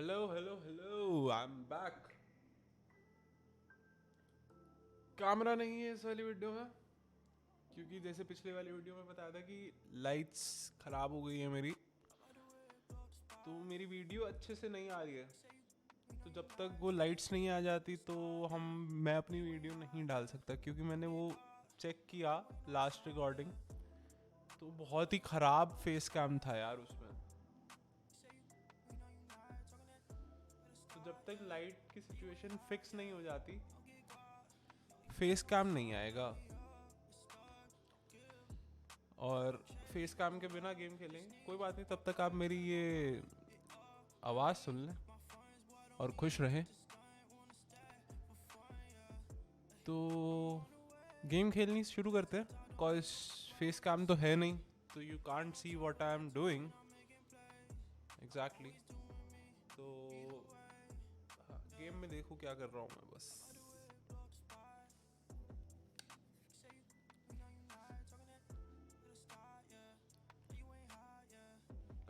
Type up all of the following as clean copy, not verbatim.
Hello. I'm back. Camera नहीं है इस वाली वीडियो में क्योंकि जैसे पिछले वाली वीडियो में बताया था कि लाइट्स खराब हो गई है मेरी, तो मेरी वीडियो अच्छे से नहीं आ रही है। तो जब तक वो लाइट्स नहीं आ जाती तो मैं अपनी वीडियो नहीं डाल सकता, क्योंकि मैंने वो चेक किया लास्ट रिकॉर्डिंग, तो बहुत ही ख़राब फेस कैम था यार उसमें। तो जब तक लाइट की सिचुएशन फिक्स नहीं हो जाती फेस कैम नहीं आएगा, और फेस कैम के बिना गेम खेलेंगे। कोई बात नहीं, तब तक आप मेरी ये आवाज़ सुन लें और खुश रहें। तो गेम खेलनी शुरू करते हैं, कॉज फेस कैम तो है नहीं, तो you can't see what I am doing exactly. तो हाँ, गेम में देखो क्या कर रहा हूँ मैं बस।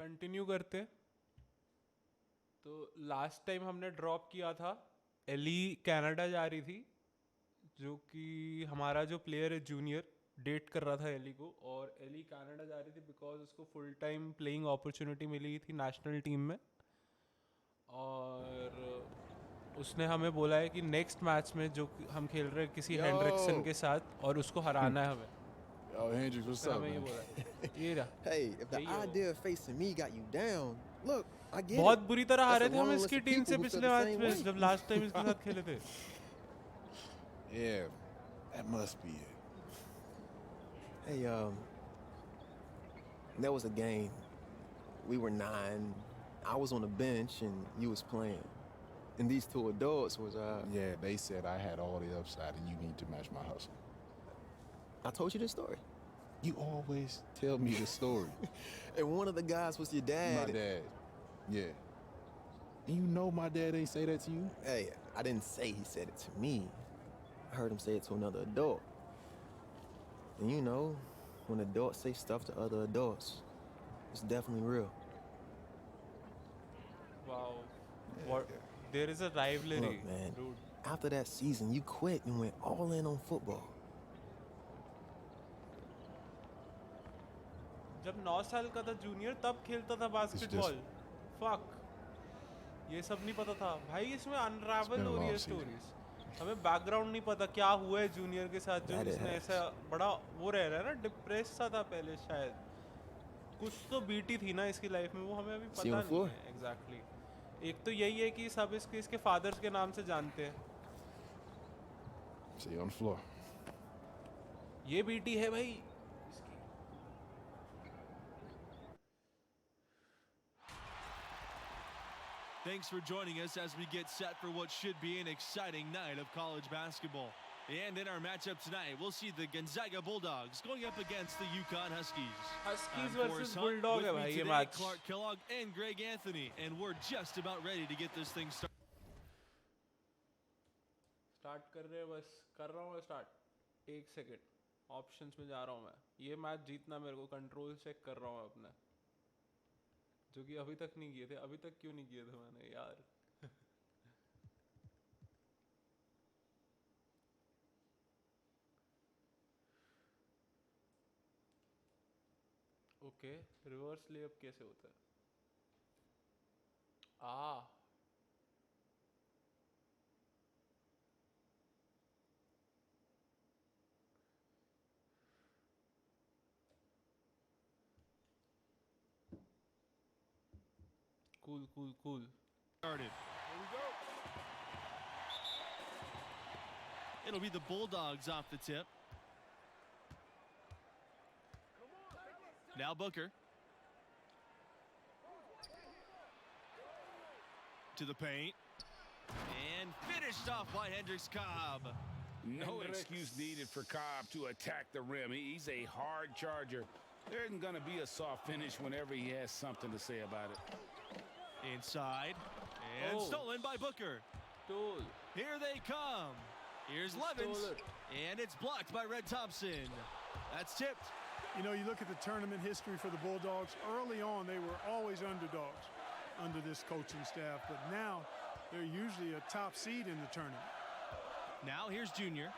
कंटिन्यू करते। तो लास्ट टाइम हमने ड्रॉप किया था, एली कनाडा जा रही थी, जो कि हमारा जो प्लेयर है जूनियर डेट कर रहा था एली को, और एली कनाडा जा रही थी बिकॉज उसको फुल टाइम प्लेइंग अपॉर्चुनिटी मिली थी नेशनल टीम में। और उसने हमें बोला है कि नेक्स्ट मैच में जो हम खेल रहे हैं किसी हेंड्रिक्सन के साथ, और उसको हराना है हमें। Yo, Hendrix, what's उसने up, हमें ये man? बोला है। ये रहा। Hey, if the Hey, yo. idea of facing me got you down, look, I get बहुत it. बुरी तरह That's हारे a थे हम long इसकी list of टीम से people who feel पिछले the मैच same में, way. जब लास्ट टाइम इसके साथ खेले थे। Yeah, that must be it. Hey, there was a game. We were 9. I was on the bench and you was playing. And these two adults was Yeah, they said I had all the upside and you need to match my hustle. I told you this story. You always tell me the story. And one of the guys was your dad. My dad. Yeah. And you know my dad ain't say that to you? Hey, I didn't say he said it to me. I heard him say it to another adult. And you know, when adults say stuff to other adults, it's definitely real. Wow. What? There is a rivalry. Look, man, Dude. after that season, you quit and went all in on football. जब 9 साल का था junior तब खेलता था basketball. Fuck, ये सब नहीं पता था भाई। इसमें अनरावल हो रही है स्टोरीज, हमें बैकग्राउंड नहीं पता क्या हुआ है जूनियर के साथ, जो इसने ऐसा बड़ा वो रह रहा है ना, डिप्रेस सा था पहले शायद, कुछ तो बीटी थी ना इसकी लाइफ में, वो हमें अभी पता नहीं है एग्जैक्टली। एक तो यही है कि सब इसके फादर्स के नाम से जानते हैं। See you on the floor. ये बीटी है भाई। Thanks for joining us as we get set for what should be an exciting night of college basketball. And in our matchup tonight, we'll see the Gonzaga Bulldogs going up against the UConn Huskies. Huskies I'm versus Forrest Hunt, Bulldog है with me भाई ये today, match. Clark Kellogg and Greg Anthony, and we're just about ready to get this thing started. Start कर रहे हैं, बस कर रहा हूँ मैं स्टार्ट। एक सेकेंड, ऑप्शंस में जा रहा हूँ मैं। ये मैच जीतना मेरे को, कंट्रोल चेक कर रहा हूँ अपना, जो कि अभी तक नहीं किए थे। अभी तक क्यों नहीं किए थे मैंने यार? ओके, रिवर्स लेअप कैसे होता है? Cool. Started. Here we go. It'll be the Bulldogs off the tip. Now Booker. To the paint. And finished off by Hendricks Cobb. No excuse needed for Cobb to attack the rim. He's a hard charger. There isn't going to be a soft finish whenever he has something to say about it. Inside. And stolen by Booker. Stole. Here they come. Here's Levins. And it's blocked by Red Thompson. That's tipped. You know, you look at the tournament history for the Bulldogs, early on they were always underdogs. under this coaching staff, but now they're usually a top seed in the tournament. Now here's Junior.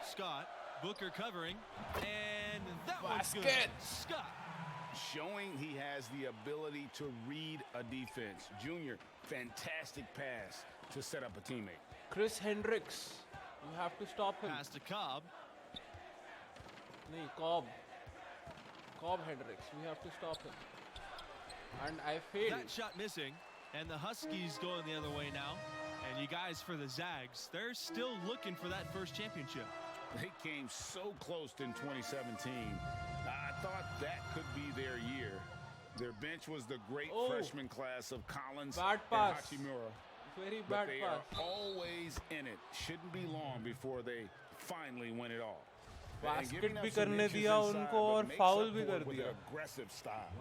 Scott. Booker covering. And that one's good. Basket. Scott. Showing he has the ability to read a defense. Junior, fantastic pass to set up a teammate. Chris Hendricks, you have to stop him. Pass to Cobb. No, Cobb Hendricks, we have to stop him. And I failed. That shot missing. And the Huskies going the other way now. And you guys for the Zags, they're still looking for that first championship. They came so close in 2017. I thought that could be their year. Their bench was the great freshman class of Collins Bad and pass. Hachimura. Very But bad they pass. are always in it. Shouldn't be long before they finally win it all. And Basket giving up भी some करने inches दिया inside, उनको but और makes foul up भी for कर it with दिया. an aggressive style.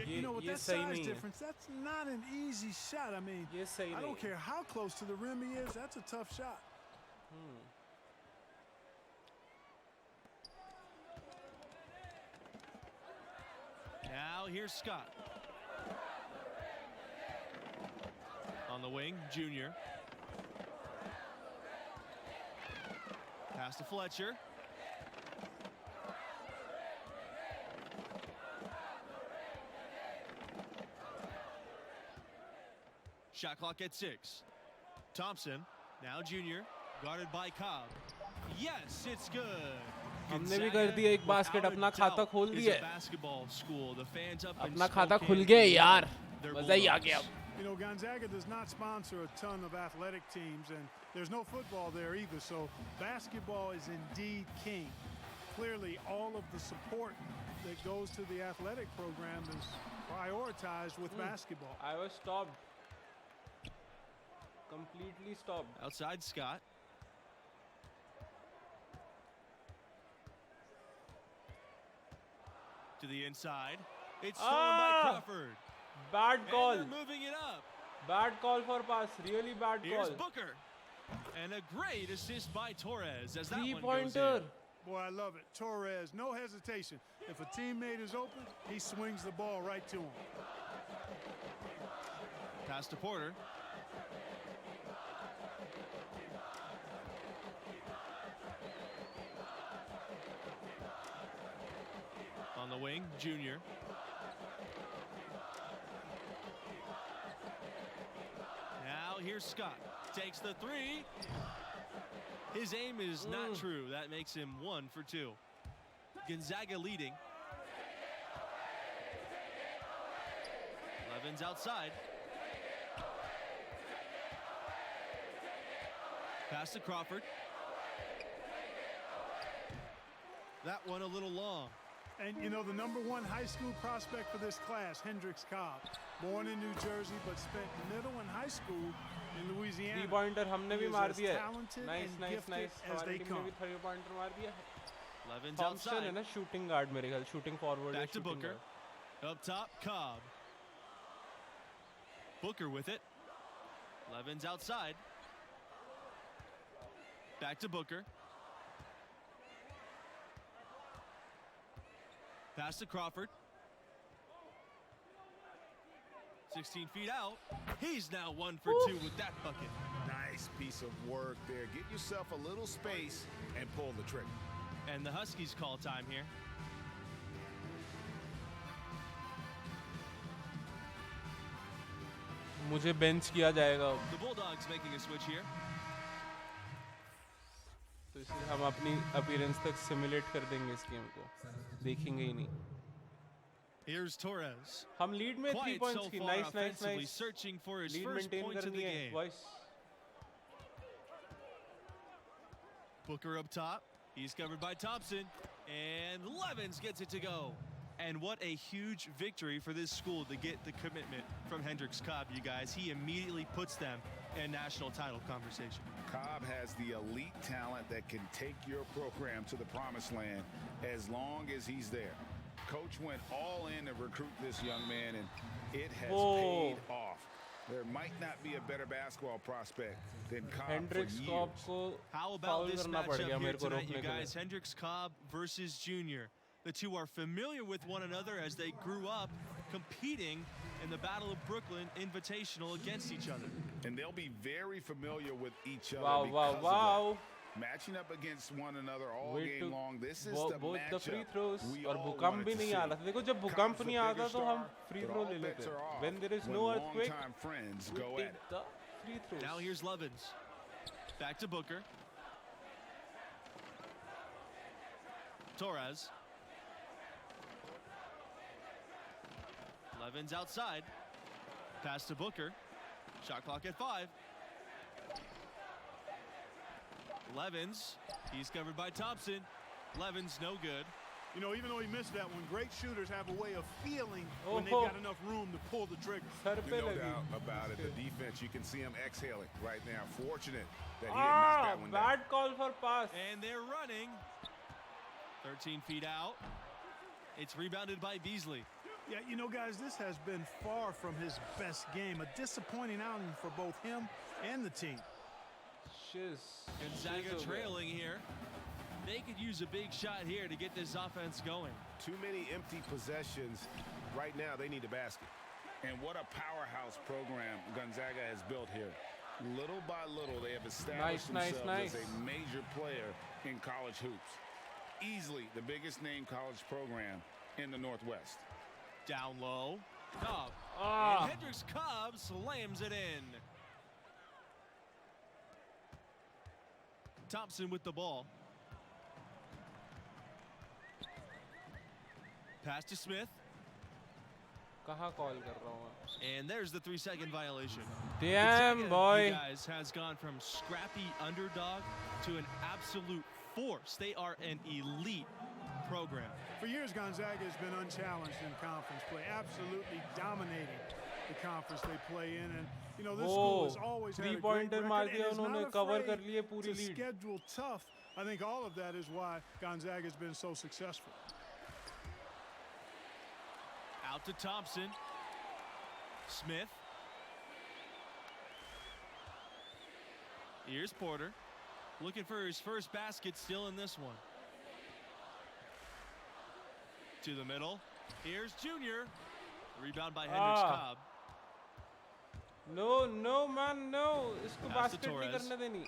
You know, with ये that सही size नहीं है. difference, that's not an easy shot. I mean, ये सही I नहीं don't है. care how close to the rim he is. That's a tough shot. Now here's Scott. On the wing, Junior. Pass to Fletcher. Shot clock at 6. Thompson, now Junior, guarded by Cobb. Yes, it's good. हमने भी कर दिया एक basket, अपना खाता खोल दिया है. Basketball school. The fans up in अपना खाता Spokane खुल गया यार. They're मजा ही आ Bulldogs. गया अब. You know, Gonzaga does not sponsor a ton of athletic teams, and there's no football there either, so basketball is indeed king. Clearly, all of the support that goes to the athletic program is prioritized with basketball. I was stopped. Completely stopped. Outside Scott. To the inside. It's stolen by Crawford. Bad call. And they're moving it up. Bad call for pass. Really bad Here's call. Booker. And a great assist by Torres as that one goes Three-pointer. in. Boy, I love it. Torres, no hesitation. If a teammate is open, he swings the ball right to him. Pass to Porter. On the wing, Junior. Now here's Scott. Takes the three. His aim is not true. That makes him 1 for 2. Gonzaga leading. Levin's outside. Pass to Crawford. That one a little long. And you know, the #1 high school prospect for this class, Hendricks Cobb, born in New Jersey but spent middle and high school in Louisiana. Three-pointer हमने He भी is मार as दिया है. talented Nice, and nice, gifted nice. as हमारी they team ने come. भी three-pointer मार दिया है. Levin's Thompson है outside. ना shooting guard मेरे ख्याल. Shooting forward. Back है, to shooting Booker. guard. Up top, Cobb. Booker with it. Levin's outside. Back to Booker. Pass to Crawford. 16 feet out. He's now 1 for 2 with that bucket. Nice piece of work there. Get yourself a little space and pull the trigger. And the Huskies call time here. मुझे bench किया जाएगा. The Bulldogs making a switch here. तो इसलिए हम अपनी appearance तक simulate कर देंगे इस गेम को. देखेंगे ही नहीं. Here's Torres. हम लीड में 3 Quiet पॉइंट्स so की. far nice nice offensively, nice. searching for his lead first maintain points of करनी the है game. Boys. Booker up top. He's covered by Thompson. And Levins gets it to go. And what a huge victory for this school to get the commitment from Hendricks Cobb, you guys. He immediately puts them in national title conversation. Cobb has the elite talent that can take your program to the promised land as long as he's there. Coach went all in to recruit this young man, and it has paid off. There might not be a better basketball prospect than Cobb Hendricks for Cobb years. को How about foul this करना पड़ matchup गया here मेरे को tonight, you रोकने के guys? लिए. Hendricks Cobb versus Junior. The two are familiar with one another as they grew up competing in the Battle of Brooklyn Invitational against each other. And they'll be very familiar with each other Wow, because wow, of wow. that. Matching up against one another all Way game to long. This is the both the free matchup throws we और all भूकंप wanted भी to नहीं see. आ रहा था. देखो जब भूकंप Cobb's the नहीं आता bigger तो हम star, free but throw all ले bets लेते. are off When there is when no earthquake, longtime friends we go take at it. the free throws. Now here's Levens. Back to Booker. Torres. Levens outside. Pass to Booker. Shot clock at 5. Levens. He's covered by Thompson. Levens no good. You know, even though he missed that one, great shooters have a way of feeling when they've Oh. got enough room to pull the trigger. Sir पे No लगी. doubt about it. The defense, you can see him exhaling right now. Fortunate that he didn't knock that one down. Bad call for pass. And they're running. 13 feet out. It's rebounded by Beasley. Yeah, you know, guys, this has been far from his best game. A disappointing outing for both him and the team. Shiz. Gonzaga Shiz हो गया. trailing here. They could use a big shot here to get this offense going. Too many empty possessions. Right now, they need a basket. And what a powerhouse program Gonzaga has built here. Little by little, they have established Nice, themselves nice. as a major player in college hoops. Easily the biggest name college program in the Northwest. Down low. Cobb. Ah. And Hendricks Cobb slams it in. Thompson with the ball. Pass to Smith. कहाँ call कर रहा हूँ मैं? And there's the 3-second violation. Damn, Gonzaga, boy. you guys, has gone from scrappy underdog to an absolute force. They are an elite program. For years, Gonzaga has been unchallenged in conference play, absolutely dominating the conference they play in. And, you know, this school has always had a great Three-pointer record मार and दिया is उन्होंने, not cover afraid कर लिए पूरी to lead. schedule tough. I think all of that is why Gonzaga has been so successful. Out to Thompson. Smith. Here's Porter. Looking for his first basket, still in this one. To the middle. Here's Junior. Rebound by Hendricks Cobb. No, no, man, no. इसको Pass to basket नहीं Torres. करने देनी.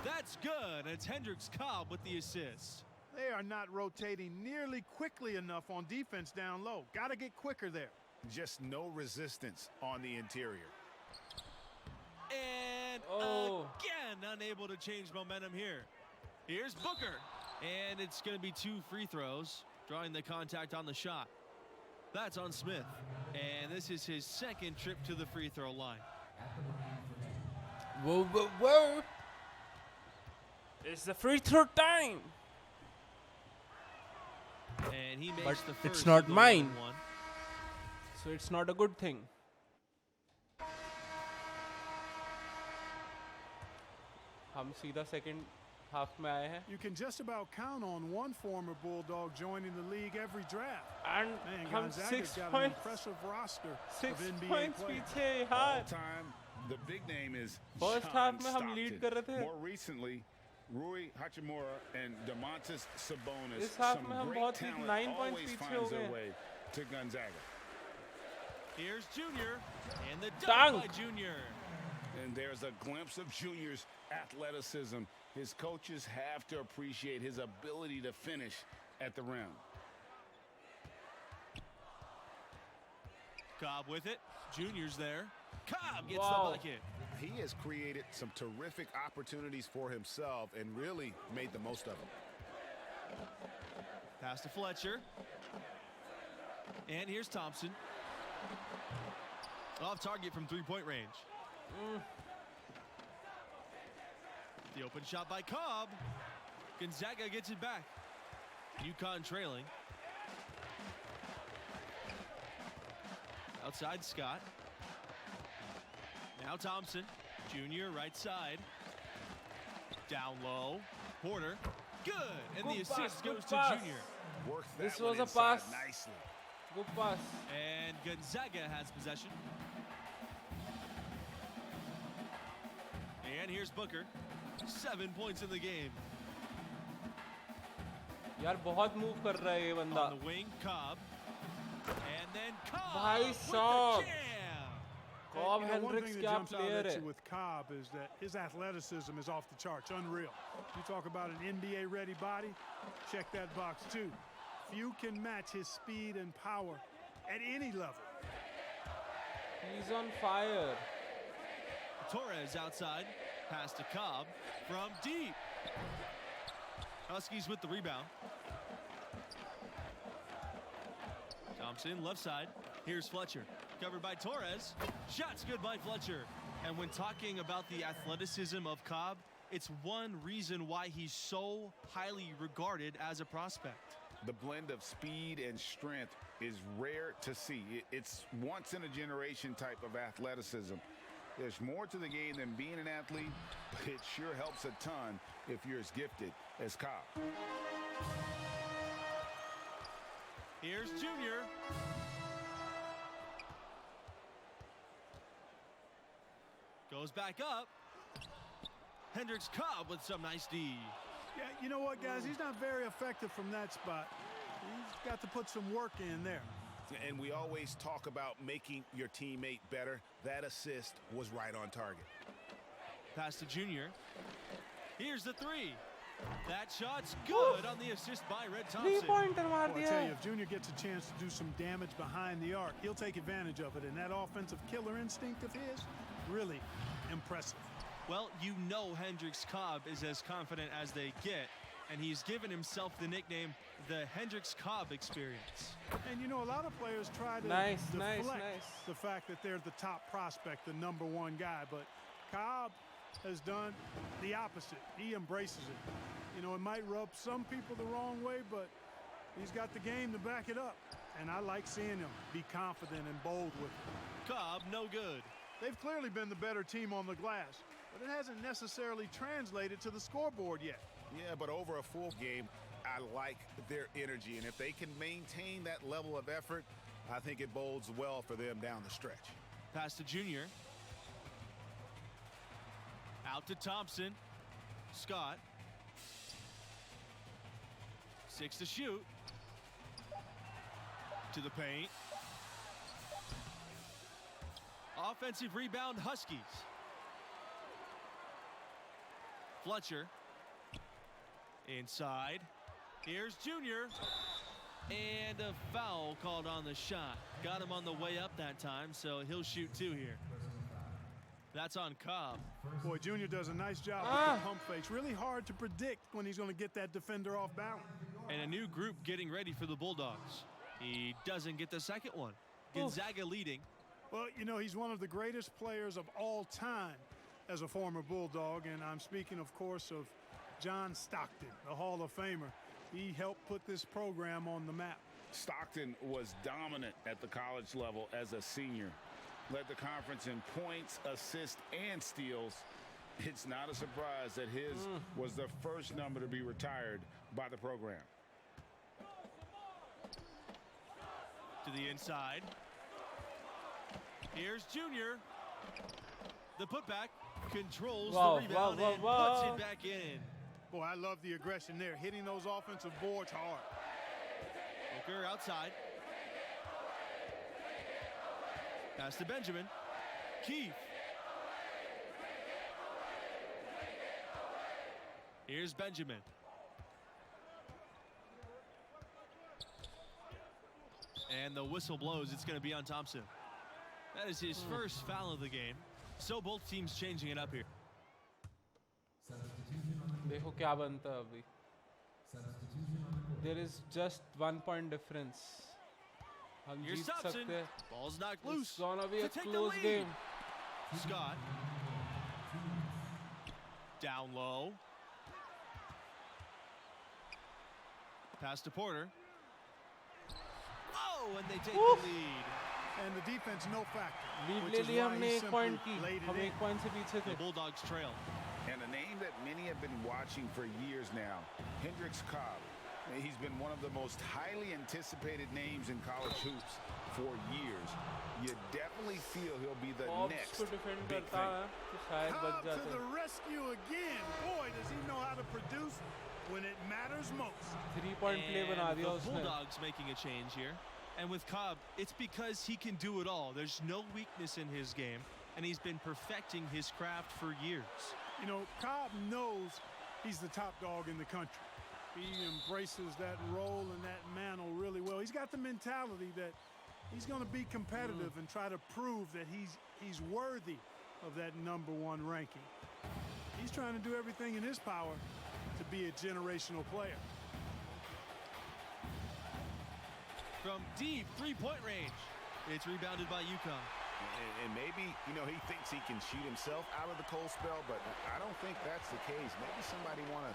That's good. It's Hendricks Cobb with the assist. They are not rotating nearly quickly enough on defense down low. Got to get quicker there. Just no resistance on the interior. And Oh. again, unable to change momentum here. Here's Booker. And it's going to be 2 free throws, drawing the contact on the shot. That's on Smith. And this is his second trip to the free throw line. Whoa, whoa, whoa. It's the free throw time. And he makes But the it's first not of the mine. 1-1. So it's not a good thing. हम सीधा second half में आए हैं. You can just about count on one former Bulldog joining the league every draft. And Man, हम Gonzaga's 6 got an points, impressive roster 6 of NBA points players. पीछे All यार. time, the big name is First John half में हम lead Stockton. कर रहे थे. More recently, Rui Hachimura and DeMontis Sabonis. इस half Some में हम great बहुत talent 9 points always पीछे finds हो their गए. way to Gonzaga. Here's Junior. And the Dunk. dunk by Junior. And there's a glimpse of Junior's athleticism. His coaches have to appreciate his ability to finish at the rim. Cobb with it. Junior's there. Cobb gets Wow. the bucket. He has created some terrific opportunities for himself and really made the most of them. Pass to Fletcher. And here's Thompson. Off target from 3-point range. The open shot by Cobb. Gonzaga gets it back. UConn trailing. Outside Scott. Now Thompson. Junior right side. Down low. Porter. Good. And the Good assist pass, good goes pass. to Junior. Worked This that one was a inside pass. nicely. Good pass. And Gonzaga has possession. And here's Booker. 7 points in the game. यार बहुत move कर रहा है ये बंदा. On the wing, Cobb. And then Cobb भाई with the साहब. jam. Cobb You know, one Hendricks thing that क्या jumps out player at है. you with Cobb is that his athleticism is off the charts, unreal. You talk about an NBA-ready body, check that box too. Few can match his speed and power at any level. He's on fire. Torres outside. Pass to Cobb from deep. Huskies with the rebound. Thompson, left side. Here's Fletcher. Covered by Torres. Shots good by Fletcher. And when talking about the athleticism of Cobb, it's one reason why he's so highly regarded as a prospect. The blend of speed and strength is rare to see. It's once in a generation type of athleticism. There's more to the game than being an athlete, but it sure helps a ton if you're as gifted as Cobb. Here's Junior. Goes back up. Hendricks Cobb with some nice D. Yeah, you know what, guys? He's not very effective from that spot. He's got to put some work in there. And we always talk about making your teammate better. That assist was right on target. Pass to Junior. Here's the three. That shot's good on the assist by Red Thompson. 3-pointer मार Well, I दिया. tell you, if Junior gets a chance to do some damage behind the arc, he'll take advantage of it. And that offensive killer instinct of his, really impressive. Well, you know Hendricks Cobb is as confident as they get, and he's given himself the nickname the Hendricks Cobb experience. And you know, a lot of players try to Nice, deflect nice. the fact that they're the top prospect, the #1 guy. But Cobb has done the opposite. He embraces it. You know, it might rub some people the wrong way, but he's got the game to back it up. And I like seeing him be confident and bold with it. Cobb, no good. They've clearly been the better team on the glass, but it hasn't necessarily translated to the scoreboard yet. Yeah, but over a full game, I like their energy. And if they can maintain that level of effort, I think it bodes well for them down the stretch. Pass to Junior. Out to Thompson. Scott. 6 to shoot. To the paint. Offensive rebound, Huskies. Fletcher. Inside. Here's Junior. And a foul called on the shot. Got him on the way up that time, so he'll shoot 2 here. That's on Cobb. Boy, Junior does a nice job with the pump fakes. Really hard to predict when he's going to get that defender off balance. And a new group getting ready for the Bulldogs. He doesn't get the second one. Gonzaga leading. Well, you know, he's one of the greatest players of all time as a former Bulldog, and I'm speaking, of course, of John Stockton, the Hall of Famer. He helped put this program on the map. Stockton was dominant at the college level as a senior. Led the conference in points, assists, and steals. It's not a surprise that his was the first number to be retired by the program. To the inside. Here's Junior. The putback controls the rebound and puts it back in. Boy, I love the aggression there, hitting those offensive boards hard. Booker outside. Pass to Benjamin. Keith. Here's Benjamin. And the whistle blows. It's going to be on Thompson. That is his first foul of the game. So both teams changing it up here. देखो क्या बनता है अभी. There is just 1 point difference. हम Here's जीत Thompson. सकते हैं. Ball's knocked loose. It's gonna be to a take the close lead. game. Scott. Down low. Pass to Porter. Oh, and they take the lead. And the defense no factor. Lead which ले is लिया why हमने he 1 simply point की. laid it हम in. 1 point से पीछे The थे. Bulldogs trail. And a name that many have been watching for years now, Hendricks Cobb. He's been one of the most highly anticipated names in college hoops for years. You definitely feel he'll be the Bobs next को defend big करता thing. है तो शायद बच Cobb to जाते. the rescue again. Boy, does he know how to produce when it matters most. 3-point play बना And दिया the उसने. Bulldogs making a change here. And with Cobb, it's because he can do it all. There's no weakness in his game, and he's been perfecting his craft for years. You know, Cobb knows he's the top dog in the country. He embraces that role and that mantle really well. He's got the mentality that he's going to be competitive and try to prove that he's worthy of that #1 ranking. He's trying to do everything in his power to be a generational player. From deep three-point range, it's rebounded by UConn. And maybe, you know, he thinks he can shoot himself out of the cold spell, but I don't think that's the case. Maybe somebody want to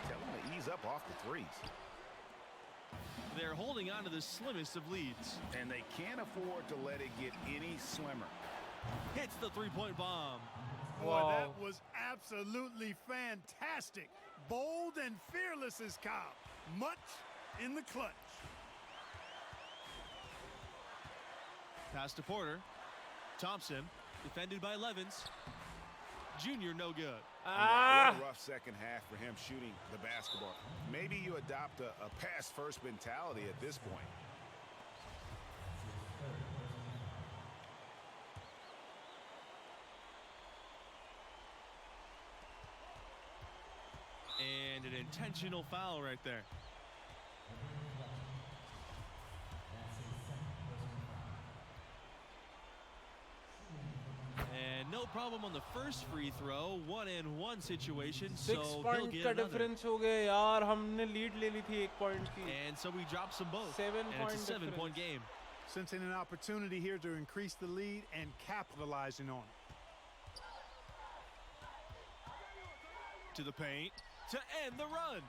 tell him to ease up off the threes. They're holding on to the slimmest of leads. And they can't afford to let it get any slimmer. Hits the three-point bomb. Boy, Wow. that was absolutely fantastic. Bold and fearless as Cobb. Much in the clutch. Pass to Porter. Thompson, defended by Levens. Junior, no good. What a rough second half for him shooting the basketball. Maybe you adopt a pass-first mentality at this point. And an intentional foul right there. And no problem on the first free throw. 1-and-1 situation, so 6 he'll point get का another. difference हो गया यार. हमने lead ले ली थी 1 point की. And so he drops them both. 7 And it's a point 7-point difference. game. Sensing an opportunity here to increase the lead and capitalizing on it. To the paint to end the run.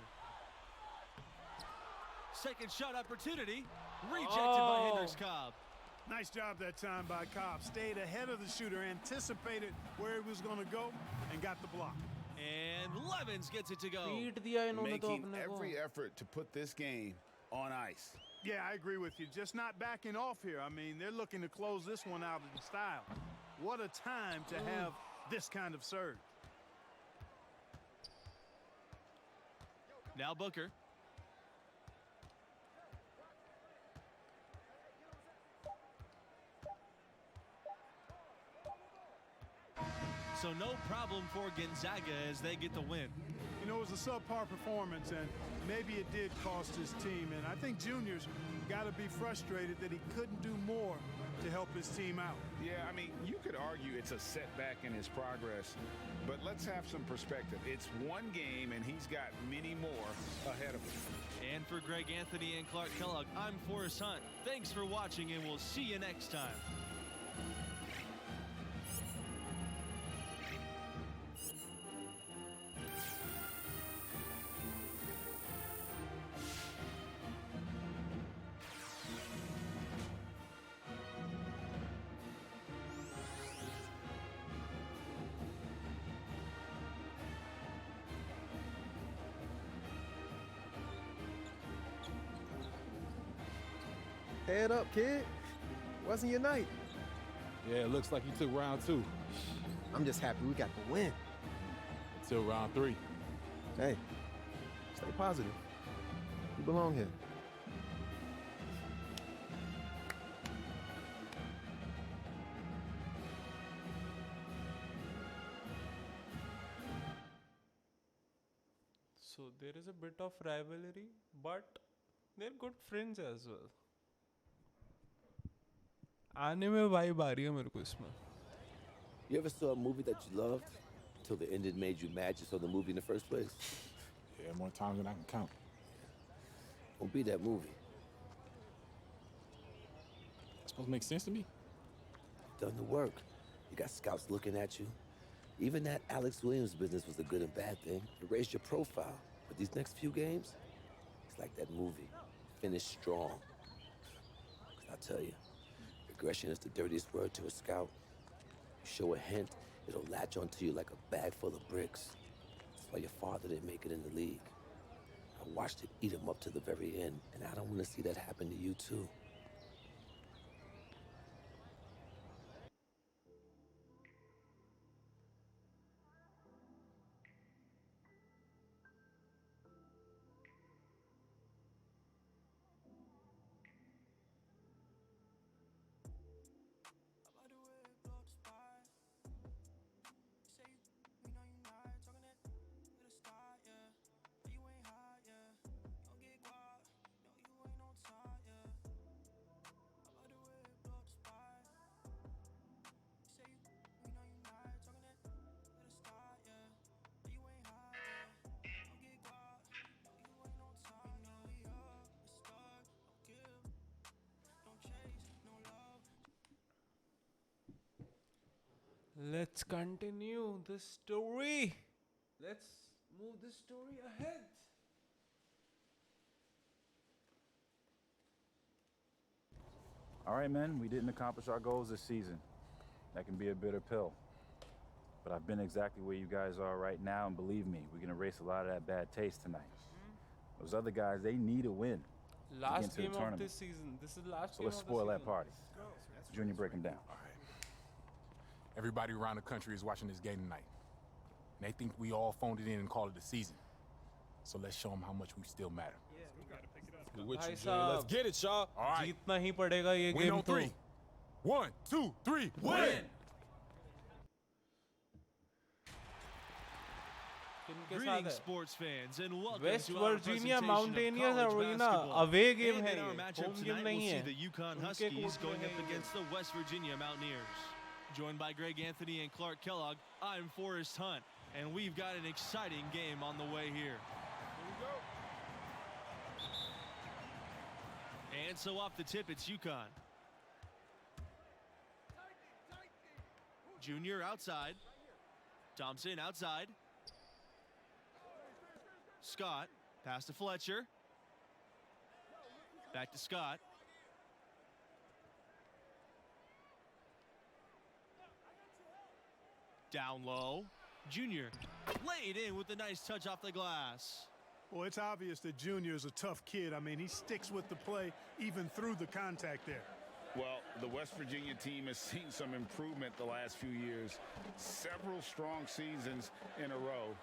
Second shot opportunity rejected by Hendricks Cobb. Nice job that time by Cobb. Stayed ahead of the shooter, anticipated where he was going to go, and got the block. And Levens gets it to go. Beat दिया इन्होंने तो Making अपने को. every effort to put this game on ice. Yeah, I agree with you. Just not backing off here. I mean, they're looking to close this one out in style. What a time to have this kind of surge. Now Booker. So no problem for Gonzaga as they get the win. You know, it was a subpar performance, and maybe it did cost his team. And I think Junior's got to be frustrated that he couldn't do more to help his team out. Yeah, I mean, you could argue it's a setback in his progress, but let's have some perspective. It's one game, and he's got many more ahead of him. And for Greg Anthony and Clark Kellogg, I'm Forrest Hunt. Thanks for watching, and we'll see you next time. Head up, kid. Wasn't your night. Yeah, it looks like you took round 2 I'm just happy we got the win. until round 3. Hey, stay positive. You belong here. So there is a bit of rivalry, but they're good friends as well. आने में vibe आ रही है मेरे को इसमें. You ever saw a movie that you loved until the ending made you mad you saw the movie in the first place? Yeah, more times than I can count. Don't be that movie. It's supposed to make sense to me. Done the work. You got scouts looking at you. Even that Alex Williams business was a good and bad thing. It raised your profile. But these next few games, it's like that movie. Finish strong. 'Cause I'll tell you, aggression is the dirtiest word to a scout. You show a hint, it'll latch onto you like a bag full of bricks. That's why your father didn't make it in the league. I watched it eat him up to the very end, and I don't want to see that happen to you too. Let's continue the story. Let's move the story ahead. All right, men, we didn't accomplish our goals this season. That can be a bitter pill. But I've been exactly where you guys are right now, and believe me, we can erase a lot of that bad taste tonight. Those other guys, they need a win. Last to get game into the of tournament. this season. This is the last So game let's of the spoil season. that party. Junior, break them down. All right. Everybody around the country is watching this game tonight. And they think we all phoned it in and called it a season. So let's show them how much we still matter. भाई साहब, Let's get it, Shaw. All right. जीतना ही पड़ेगा ये Win game on तो. 3. 1, 2, 3, win! किनके साथ Greetings, है? sports fans, and welcome West to our Virginia presentation Mountaineers of college arena. basketball. Away game And है in our ये. matchup Home game tonight, we'll नहीं see है. the UConn उनके Huskies court going में up है ये. against the West Virginia Mountaineers. Joined by Greg Anthony and Clark Kellogg, I'm Forrest Hunt, and we've got an exciting game on the way here. And so off the tip, it's UConn. Junior outside. Thompson outside. Scott, pass to Fletcher. Back to Scott. Down low. Junior laid in with a nice touch off the glass. Well, it's obvious that Junior is a tough kid. I mean, he sticks with the play even through the contact there. Well, the West Virginia team has seen some improvement the last few years. Several strong seasons in a row.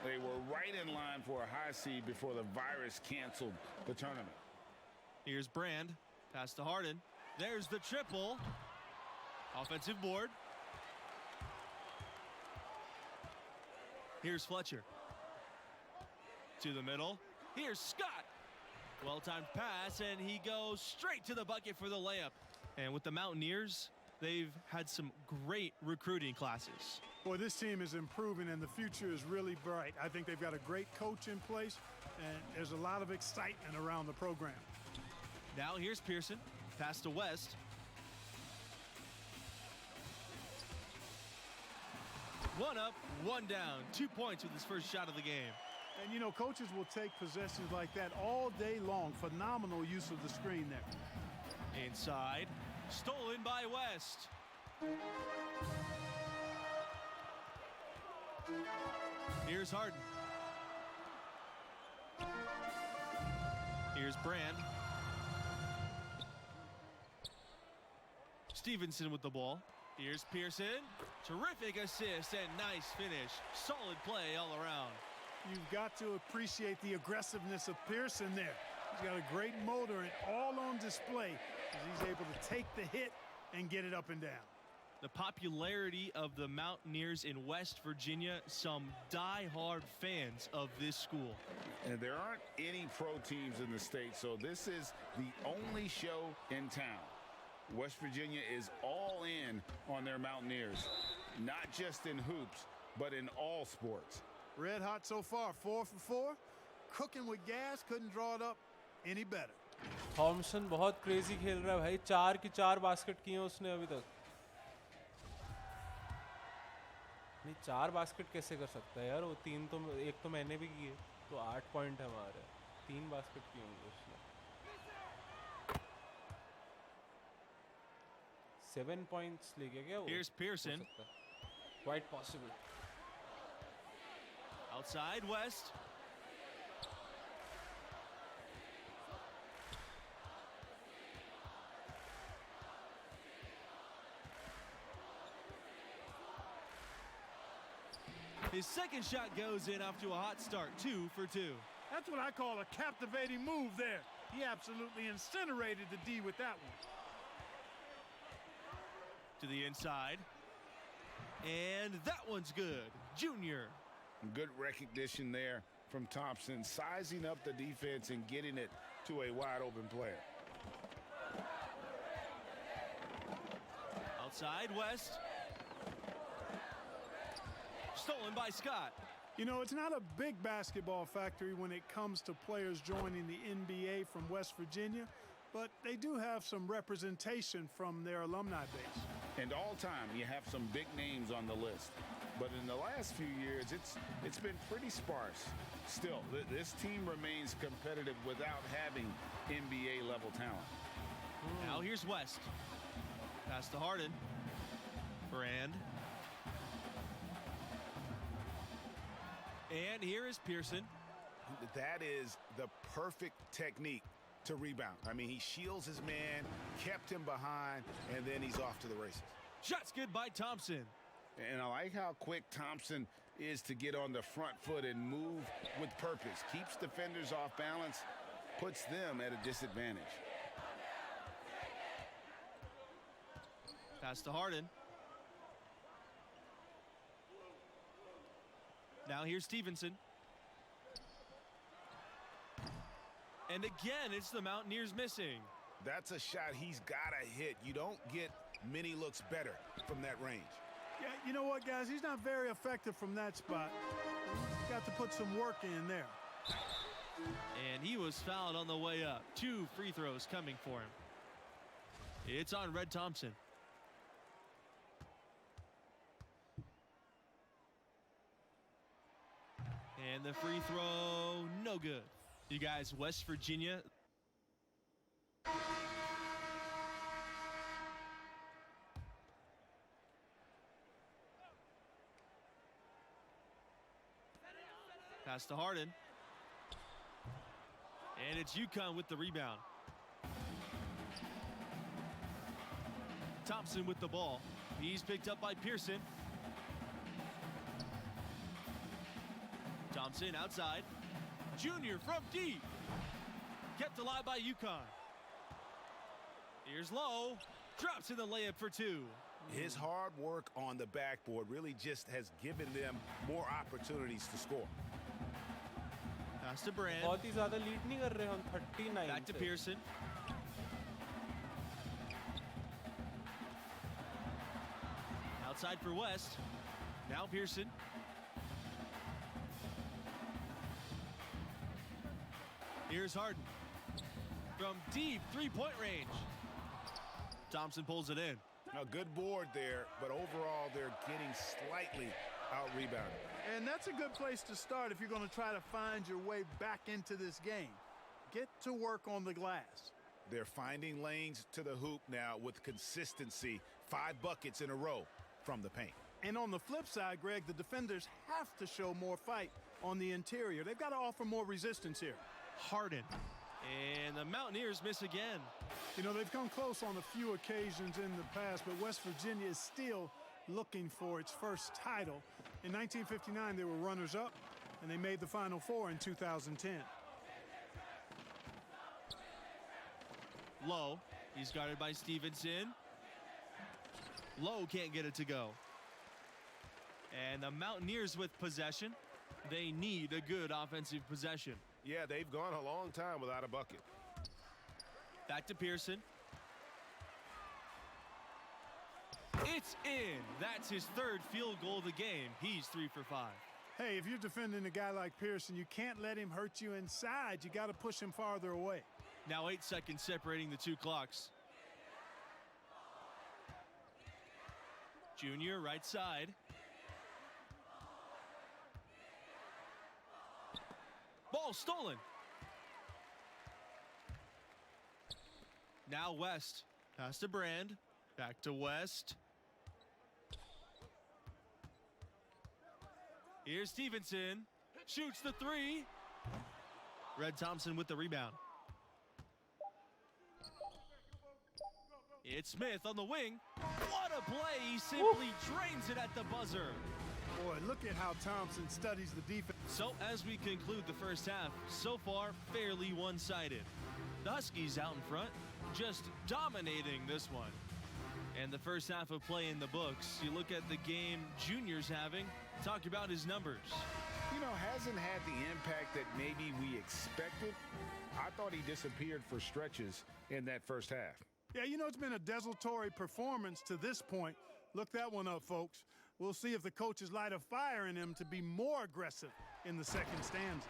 They were right in line for a high seed before the virus canceled the tournament. Here's Brand. Pass to Harden. There's the triple. Offensive board. Here's Fletcher. To the middle. Here's Scott. Well-timed pass, and he goes straight to the bucket for the layup. And with the Mountaineers, they've had some great recruiting classes. Boy, this team is improving, and the future is really bright. I think they've got a great coach in place, and there's a lot of excitement around the program. Now here's Pearson. Pass to West. One up, one down. 2 points with his first shot of the game. And, you know, coaches will take possessions like that all day long. Phenomenal use of the screen there. Inside. Stolen by West. Here's Harden. Here's Brand. Stevenson with the ball. Here's Pearson. Terrific assist and nice finish. Solid play all around. You've got to appreciate the aggressiveness of Pearson there. He's got a great motor and all on display as he's able to take the hit and get it up and down. The popularity of the Mountaineers in West Virginia, some die-hard fans of this school. And there aren't any pro teams in the state, so this is the only show in town. West Virginia is all in on their Mountaineers, not just in hoops, but in all sports. Red hot so far, 4 for 4. Cooking with gas, couldn't draw it up any better. Thomson बहुत crazy खेल रहा है भाई. 4 की 4 basket किए उसने अभी तक. नहीं 4 बास्केट कैसे कर सकता है यार वो? 3 तो एक तो मैंने भी किए, तो 8 पॉइंट है हमारे. 3 बास्केट किए होंगे उसने. 7 पॉइंट्स लेके गया वो. Here's Pearson. Quite possible. Outside West. His second shot goes in off to a hot start. 2 for 2. That's what I call a captivating move there. He absolutely incinerated the D with that one. To the inside. And that one's good. Junior. Good recognition there from Thompson, sizing up the defense and getting it to a wide open player. Outside West. Stolen by Scott. You know, it's not a big basketball factory when it comes to players joining the NBA from West Virginia, but they do have some representation from their alumni base. And all time, you have some big names on the list. But in the last few years, it's been pretty sparse. Still, this team remains competitive without having NBA-level talent. Now here's West. Pass to Harden. Brand. And here is Pearson. That is the perfect technique to rebound. I mean, he shields his man, kept him behind, and then he's off to the races. Shot's good by Thompson. And I like how quick Thompson is to get on the front foot and move with purpose. Keeps defenders off balance, puts them at a disadvantage. Pass to Harden. Now here's Stevenson. And again, it's the Mountaineers missing. That's a shot he's got to hit. You don't get many looks better from that range. Yeah, you know what, guys? He's not very effective from that spot. He's got to put some work in there. And he was fouled on the way up. 2 free throws coming for him. It's on Red Thompson. And the free throw, no good. You guys, West Virginia. Pass to Harden. And it's UConn with the rebound. Thompson with the ball. He's picked up by Pearson. Thompson outside. Junior from deep. Kept alive by UConn. Here's Lowe. Drops in the layup for 2. His hard work on the backboard really just has given them more opportunities to score. Pass to Brand. बहुत ही ज़्यादा lead नहीं कर रहे हम 39 Back to Pearson. Outside for West. Now Pearson. Here's Harden. From deep three-point range. Thompson pulls it in. A good board there, but overall they're getting slightly out-rebounded. And that's a good place to start if you're going to try to find your way back into this game. Get to work on the glass. They're finding lanes to the hoop now with consistency. 5 buckets in a row from the paint. And on the flip side, Greg, the defenders have to show more fight on the interior. They've got to offer more resistance here. Harden. And the Mountaineers miss again. You know, they've come close on a few occasions in the past, but West Virginia is still looking for its first title. In 1959, they were runners-up, and they made the Final Four in 2010. Lowe. He's guarded by Stevenson. Lowe can't get it to go. And the Mountaineers with possession. They need a good offensive possession. Yeah, they've gone a long time without a bucket. Back to Pearson. It's in. That's his 3rd field goal of the game. He's 3 for 5. Hey, if you're defending a guy like Pearson, you can't let him hurt you inside. You got to push him farther away. Now 8 seconds separating the 2 clocks. Junior right side. Ball stolen. Now West. Pass to Brand. Back to West. Here's Stevenson. Shoots the 3. Red Thompson with the rebound. It's Smith on the wing. What a play. He simply drains it at the buzzer. Boy, look at how Thompson studies the defense. So as we conclude the first half, so far fairly one-sided. The Huskies out in front, just dominating this one. And the first half of play in the books. You look at the game Junior's having, talk about his numbers. You know, hasn't had the impact that maybe we expected. I thought he disappeared for stretches in that first half. Yeah, you know, it's been a desultory performance to this point. Look that one up, folks. We'll see if the coaches light a fire in him to be more aggressive in the second stanza.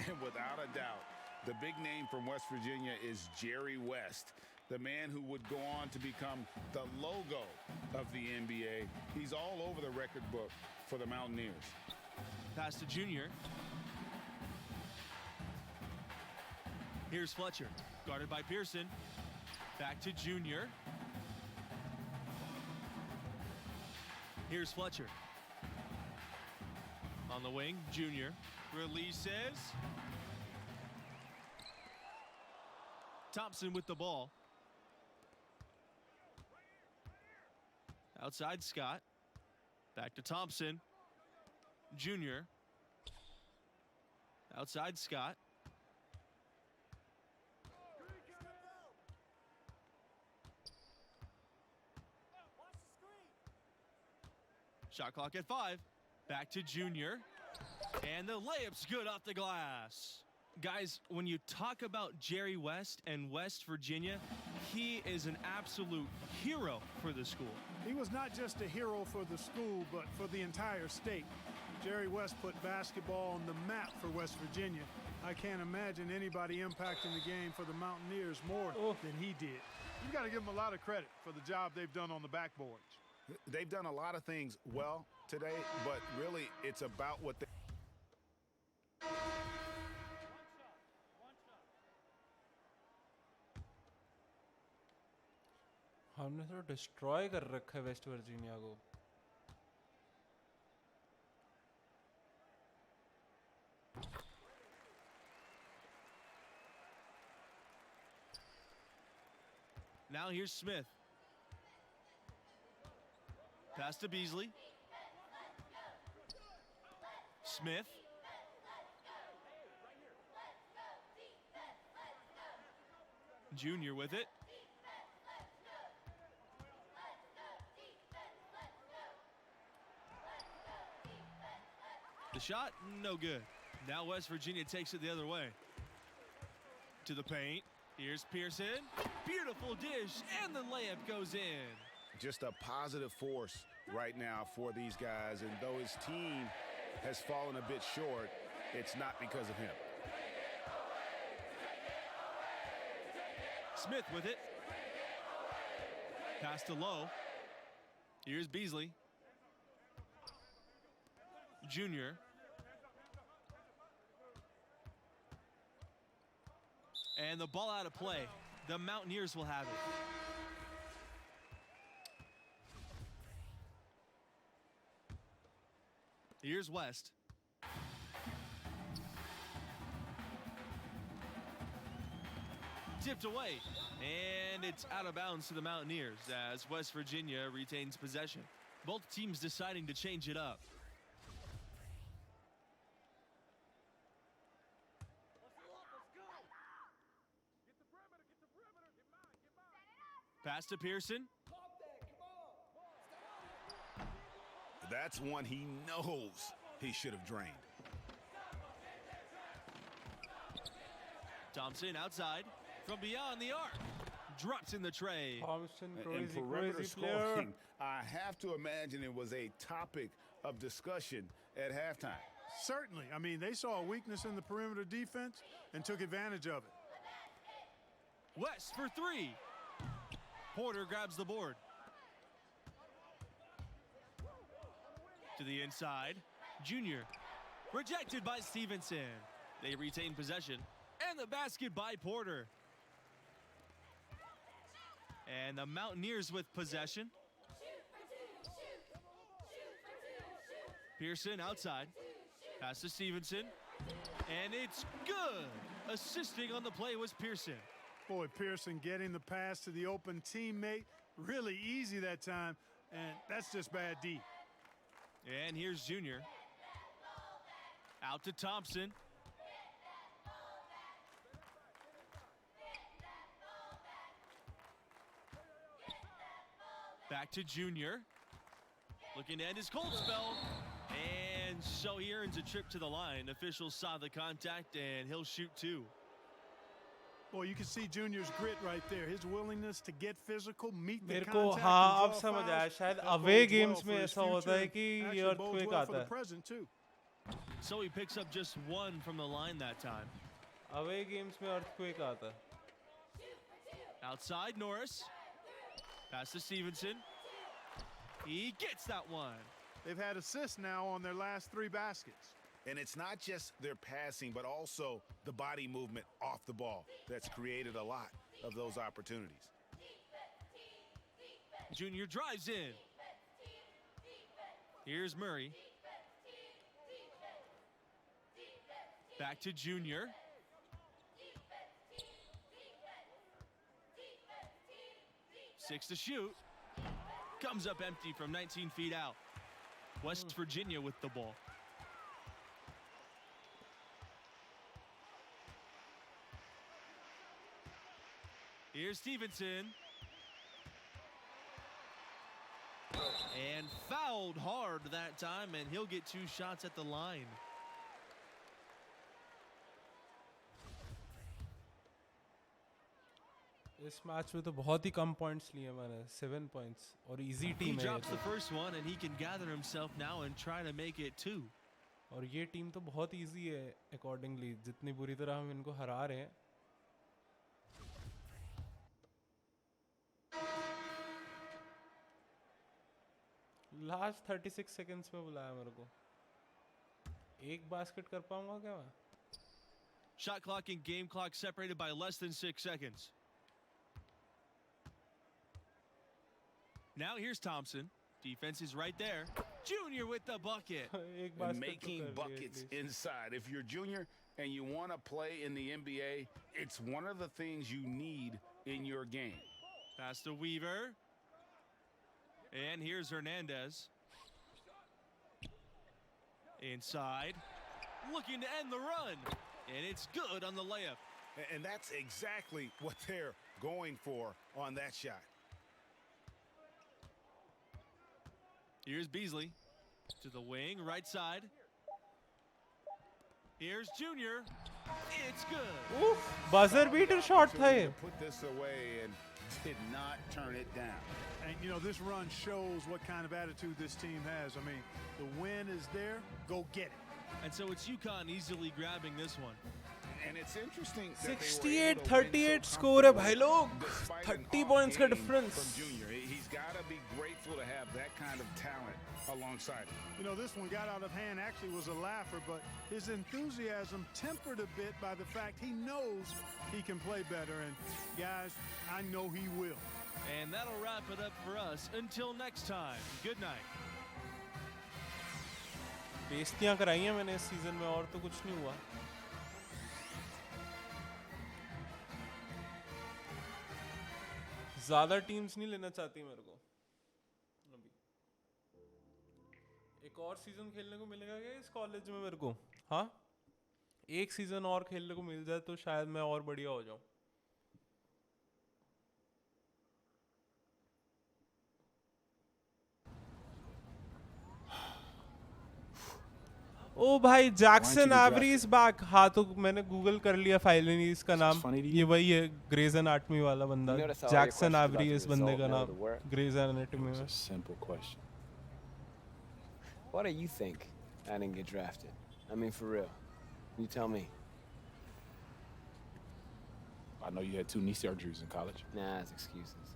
And without a doubt, the big name from West Virginia is Jerry West. the man who would go on to become the logo of the NBA. He's all over the record book for the Mountaineers. Pass to Junior. Here's Fletcher, guarded by Pearson. Back to Junior. Here's Fletcher. On the wing, Junior releases. Thompson with the ball. Outside Scott. Back to Thompson. Junior. Outside Scott. Shot clock at 5. Back to Junior. And the layup's good off the glass. Guys, when you talk about Jerry West and West Virginia, he is an absolute hero for the school. He was not just a hero for the school, but for the entire state. Jerry West put basketball on the map for West Virginia. I can't imagine anybody impacting the game for the Mountaineers more than he did. You got to give them a lot of credit for the job they've done on the backboards. They've done a lot of things well today, but really it's about what they... हमने तो destroy कर रखा है West Virginia को. Now here's Smith. Pass to Beasley. Smith. Junior with it. The shot, no good. Now West Virginia takes it the other way. To the paint. Here's Pearson. Beautiful dish, and the layup goes in. Just a positive force right now for these guys, and though his team has fallen a bit short, it's not because of him. Smith with it. Pass to Lowe. Here's Beasley. Junior. And the ball out of play. The Mountaineers will have it. Here's West. Tipped away. And it's out of bounds to the Mountaineers as West Virginia retains possession. Both teams deciding to change it up. Pass to Pearson. That's one he knows he should have drained. Thompson outside from beyond the arc. Drops in the tray. Thompson, And perimeter scoring, I have to imagine it was a topic of discussion at halftime. Certainly. I mean, they saw a weakness in the perimeter defense and took advantage of it. West for 3. Porter grabs the board. To the inside. Junior. Rejected by Stevenson. They retain possession. And the basket by Porter. And the Mountaineers with possession. Pearson outside. Pass to Stevenson. And it's good. Assisting on the play was Pearson. Boy, Pearson getting the pass to the open teammate. Really easy that time. And that's just bad D. And here's Junior. Out to Thompson. Back to Junior. Looking to end his cold spell. And so he earns a trip to the line. Officials saw the contact, and he'll shoot 2. Boy, you can see Junior's grit right there. His willingness to get physical, meet the मेरे contact, को and हाँ draw अब समझ आया fouls. शायद That away bodes games well में for his ऐसा होता है future. कि ये Actually bodes earthquake well for आता the है. present too. So he picks up just 1 from the line that time. Away games में earthquake आता है. Outside, Norris. Pass to Stevenson. He gets that one. They've had assists now on their last 3 baskets. And it's not just their passing, but also the body movement off the ball that's created a lot of those opportunities. Junior drives in. Here's Murray. Back to Junior. Six to shoot. Comes up empty from 19 feet out. West Virginia with the ball. Here's Stevenson. And fouled hard that time, and he'll get 2 shots at the line. इस match में तो बहुत ही कम points लिए मैंने 7 points और easy He team है ये drops the तो। first one, and he can gather himself now and try to make it 2. और ये टीम तो बहुत इजी है अकॉर्डिंगली जितनी बुरी तरह हम इनको हरा रहे हैं। लास्ट 36 सेकंड्स में बुलाया मेरे को। एक बास्केट कर पाऊंगा क्या मैं? Shot clock and game clock separated by less than 6 seconds. Now here's Thompson. Defense is right there. Junior with the bucket. एक And बास्केट तो making कर लिए buckets at least। inside. If you're junior and you want to play in the NBA, it's one of the things you need in your game. Pass to Weaver. And here's Hernandez. Inside. Looking to end the run. And it's good on the layup. And that's exactly what they're going for on that shot. Here's Beasley. To the wing, right side. Here's Junior. It's good. उफ, buzzer beater shot था ये। Put this away and did not turn it down. And, you know, this run shows what kind of attitude this team has. I mean, the win is there. Go get it. And so it's UConn easily grabbing this one. And it's interesting that they were 68 able to win 38 so score है भाई comfortably लोग। despite an 30 off points का game difference. from Junior. He's got to be grateful to have that kind of talent alongside him. You know, this one got out of hand, actually was a laugher, but his enthusiasm tempered a bit by the fact he knows he can play better. And, guys, I know he will. And that'll wrap it up for us. Until next time, good night. बेइज्जतियां कराई हैं मैंने इस season में और तो कुछ नहीं हुआ। ज़्यादा टीम्स नहीं लेना चाहती मेरे को अभी। एक और सीजन खेलने को मिलेगा क्या इस कॉलेज में मेरे को? हाँ, एक सीजन और खेलने को मिल जाए तो शायद मैं और बढ़िया हो जाऊं। ओ भाई जैक्सन एवरी इज बैक। हाँ तो मैंने गूगल कर लिया फाइनली इसका नाम। ये वही है ग्रेज एनाटॉमी वाला बंदा। जैक्सन एवरी इस बंदे का नाम ग्रेज एनाटॉमी में। Simple question. Why do you think I didn't get drafted? I mean, for real. You tell me. I know you had 2 knee surgeries in college. Nah, it's excuses.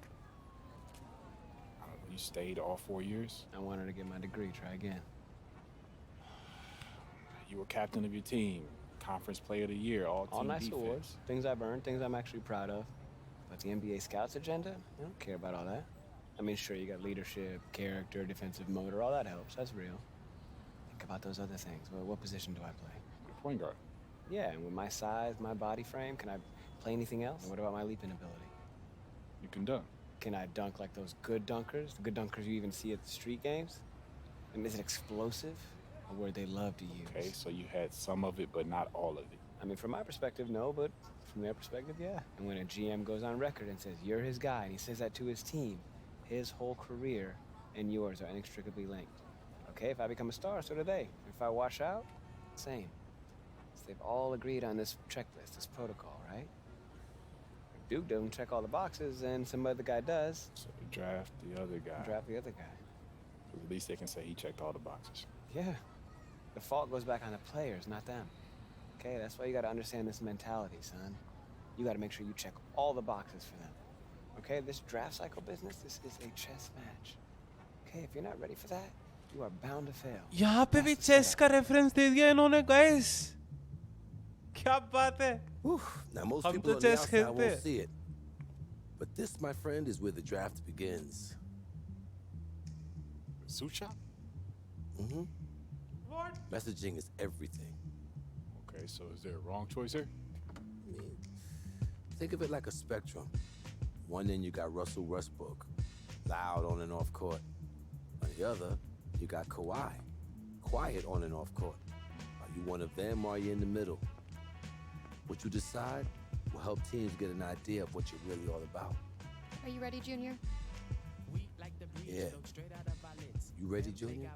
I don't know, you stayed all 4 years. I wanted to get my degree. Try again. You were captain of your team, conference player of the year, all team nice defense. awards. Things I've earned, things I'm actually proud of. But the NBA scouts agenda, I don't care about all that. I mean, sure, you got leadership, character, defensive motor, all that helps. That's real. Think about those other things. Well, what position do I play? Point guard. Yeah, and with my size, my body frame, can I play anything else? And what about my leaping ability? You can dunk. Can I dunk like those good dunkers? The good dunkers you even see at the street games? And is it explosive? A word they love to use. Okay, so you had some of it, but not all of it. I mean, from my perspective, no, but from their perspective, yeah. And when a GM goes on record and says, you're his guy, and he says that to his team, his whole career and yours are inextricably linked. Okay, if I become a star, so do they. If I wash out, same. So they've all agreed on this checklist, this protocol, right? If Duke doesn't check all the boxes, and some other guy does. So you draft the other guy. Draft the other guy. At least they can say he checked all the boxes. Yeah. The fault goes back on the players, not them. Okay, that's why you got to understand this mentality, son. You got to make sure you check all the boxes for them. Okay, this draft cycle business, this is a chess match. Okay, if you're not ready for that, you are bound to fail. यहाँ पे भी chess का reference दे दिया इन्होंने, guys. क्या बात है? Now most हम people तो on the chess outside खेलते won't हैं. see it. But this, my friend, is where the draft begins. Suit shop? Mm-hmm. What? Messaging is everything. Okay, so is there a wrong choice here? I mean, think of it like a spectrum. One end you got Russell Westbrook, loud on and off court. On the other, you got Kawhi, quiet on and off court. Are you one of them or are you in the middle? What you decide will help teams get an idea of what you're really all about. Are you ready, Junior? Yeah. You ready, Junior?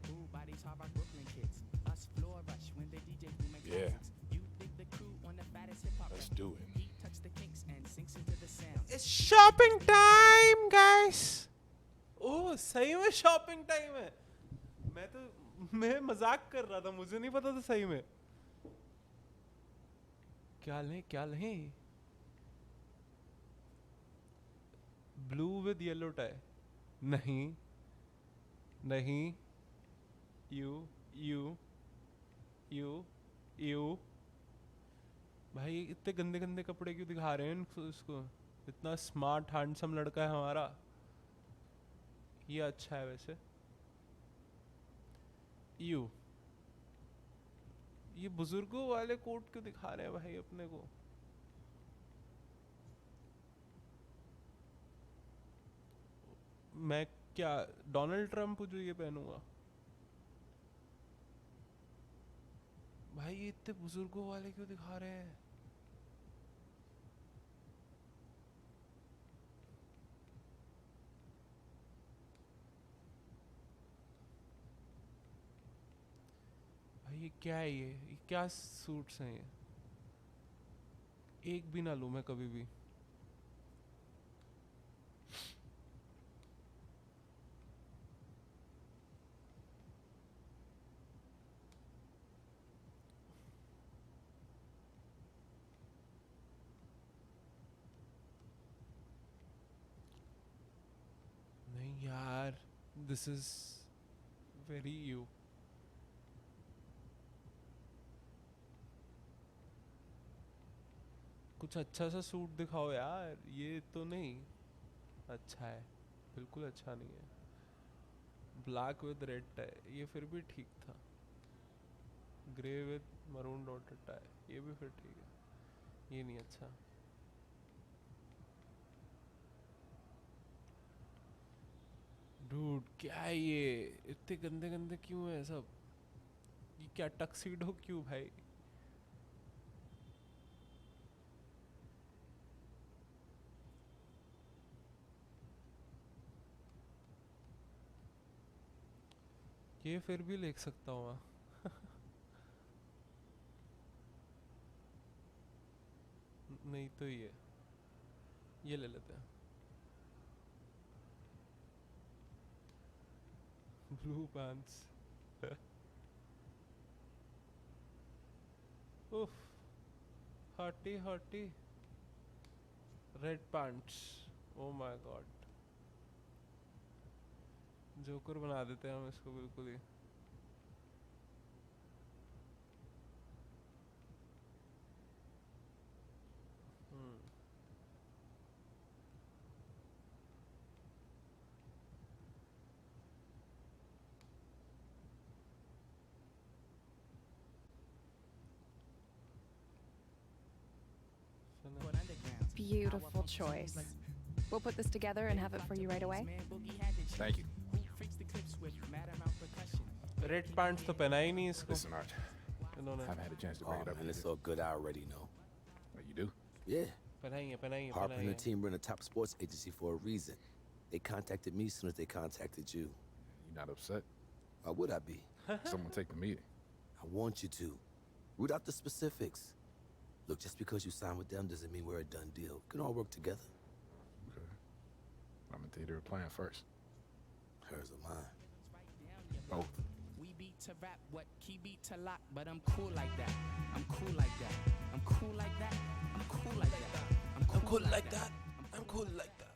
Yeah. Let's do it. It's shopping time, guys. Oh, सही में shopping time है. मैं मजाक कर रहा था, मुझे नहीं पता था सही में. क्या लें? Blue with yellow tie. नहीं. You. भाई इतने गंदे गंदे कपड़े क्यों दिखा रहे हैं इसको? इतना स्मार्ट हैंडसम लड़का है हमारा. ये अच्छा है वैसे. ये बुजुर्गों वाले कोट क्यों दिखा रहे हैं भाई अपने को? मैं क्या डोनाल्ड ट्रम्प जो ये पहनूंगा? भाई ये इतने बुजुर्गों वाले क्यों दिखा रहे हैं? भाई ये क्या है? ये क्या सूट्स हैं ये? एक भी ना लूं मैं कभी भी. यार, this is very you. कुछ अच्छा सा सूट दिखाओ यार. ये तो नहीं अच्छा है, बिल्कुल अच्छा नहीं है. ब्लैक विद रेड टाई ये फिर भी ठीक था. Grey with maroon dotted tie ये भी फिर ठीक है. ये नहीं अच्छा. डूड क्या है ये? इतने गंदे गंदे क्यों है सब? ये क्या टक्सीडो क्यों भाई? ये फिर भी ले सकता हूँ. नहीं तो ये ले लेते हैं. Blue pants. Oof. Hotty. Red pants. Oh my god. Joker बना देते हैं हम इसको बिल्कुल ही. Beautiful choice. We'll put this together and have it for you right away. Thank you. Red pants तो पहना ही नहीं इसको. Listen, Arch. I haven't had a chance to bring it up. Man, it's all good. I already know. Oh, you do? Yeah. पहनाइए. Harper and the team run a top sports agency for a reason. They contacted me as soon as they contacted you. You not upset? Why would I be? Someone take the meeting. I want you to. Root out the specifics. Look, just because you sign with them doesn't mean we're a done deal. We can all work together. Okay. I'm gonna tell you their plan first. Hers or mine? Both. We beat to rap, what key beat to lock, but I'm cool like that. I'm cool like that. I'm cool like that. I'm cool like that. I'm cool like that. I'm cool like that.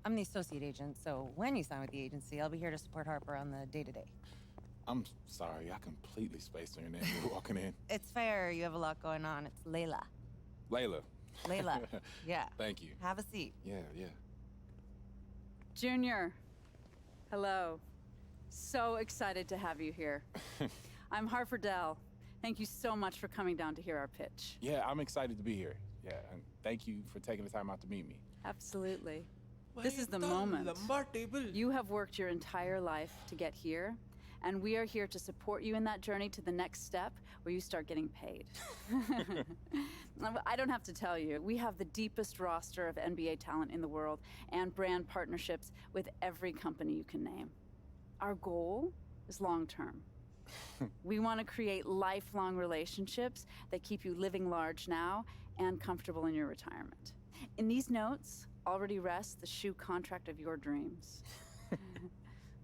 I'm the associate agent, so when you sign with the agency, I'll be here to support Harper on the day-to-day. I'm sorry, I completely spaced on your name when you were walking in. It's fair, you have a lot going on. It's Layla. Layla. Layla, yeah. Thank you. Have a seat. Yeah. Junior, hello. So excited to have you here. I'm Harper Dell. Thank you so much for coming down to hear our pitch. Yeah, I'm excited to be here. Yeah, and thank you for taking the time out to meet me. Absolutely. This is the moment. You have worked your entire life to get here, and we are here to support you in that journey to the next step where you start getting paid. I don't have to tell you, we have the deepest roster of NBA talent in the world and brand partnerships with every company you can name. Our goal is long-term. We want to create lifelong relationships that keep you living large now and comfortable in your retirement. In these notes already rests the shoe contract of your dreams.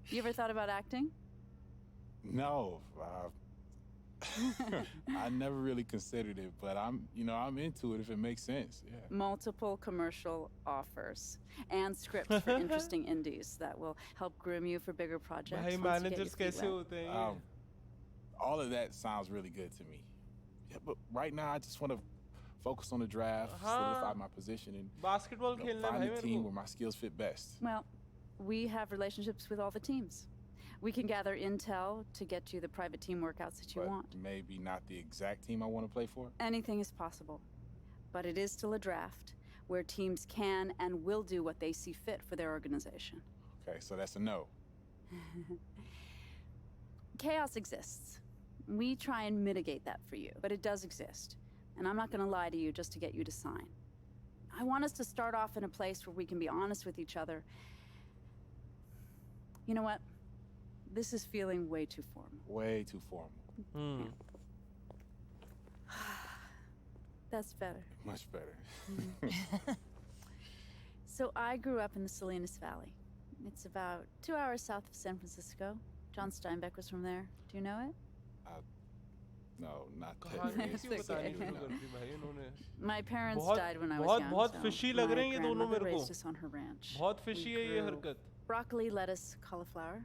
You ever thought about acting? No, I never really considered it, but I'm into it if it makes sense. Yeah. Multiple commercial offers and scripts for interesting indies that will help groom you for bigger projects. भाई managers कैसे होते हैं? All of that sounds really good to me. Yeah, but right now I just want to focus on the draft, solidify my position, and basketball find a team where my skills fit best. Well, we have relationships with all the teams. We can gather intel to get you the private team workouts that you want. Maybe not the exact team I want to play for? Anything is possible. But it is still a draft where teams can and will do what they see fit for their organization. Okay, so that's a no. Chaos exists. We try and mitigate that for you, but it does exist. And I'm not going to lie to you just to get you to sign. I want us to start off in a place where we can be honest with each other. You know what? This is feeling way too formal. Way too formal. That's better. Much better. So I grew up in the Salinas Valley. It's about 2 hours south of San Francisco. John Steinbeck was from there. Do you know it? No, not It's okay. इन्होंने My parents died when I was young. बहुत fishy लग रहे हैं ये दोनों मेरे को. Raised us on her ranch. बहुत fishy है ये हरकत. Broccoli, lettuce, cauliflower.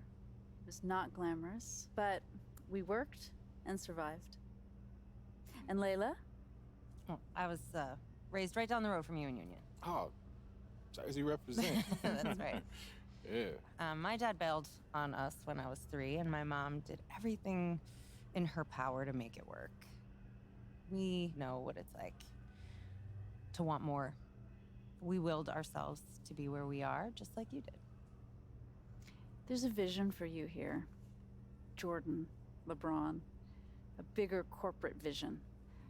It was not glamorous, but we worked and survived. And Layla? Oh, I was raised right down the road from you in Union. Oh, Jersey represent. That's right. Yeah. My dad bailed on us when I was 3, and my mom did everything in her power to make it work. We know what it's like to want more. We willed ourselves to be where we are, just like you did. There's a vision for you here. Jordan, LeBron, a bigger corporate vision.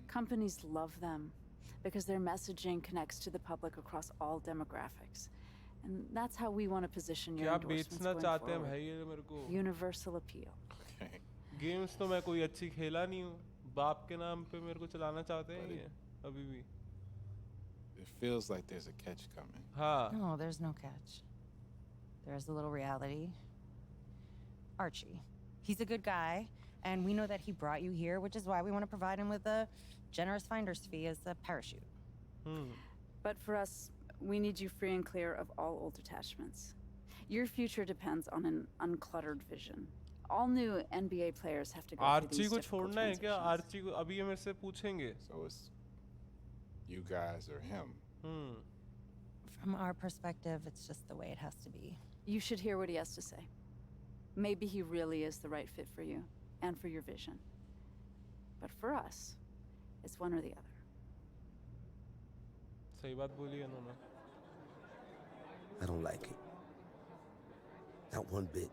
Companies love them because their messaging connects to the public across all demographics. And that's how we want to position your endorsements going forward. Universal appeal. Games तो मैं कोई अच्छी खेला नहीं हूँ. बाप के नाम पे मेरे को चलाना चाहते हैं ये अभी भी. It feels like there's a catch coming. हाँ. No, there's no catch. There's a little reality. Archie, he's a good guy, and we know that he brought you here, which is why we want to provide him with a generous finder's fee as a parachute. But for us, we need you free and clear of all old attachments. Your future depends on an uncluttered vision. All new NBA players have to go through these को difficult छोड़ना है क्या? transitions. Archie को अभी ये मेरे से पूछेंगे. So it's you guys or him. From our perspective, it's just the way it has to be. You should hear what he has to say. Maybe he really is the right fit for you and for your vision. But for us, it's one or the other. सही बात बोली इन्होंने. I don't like it. Not one bit.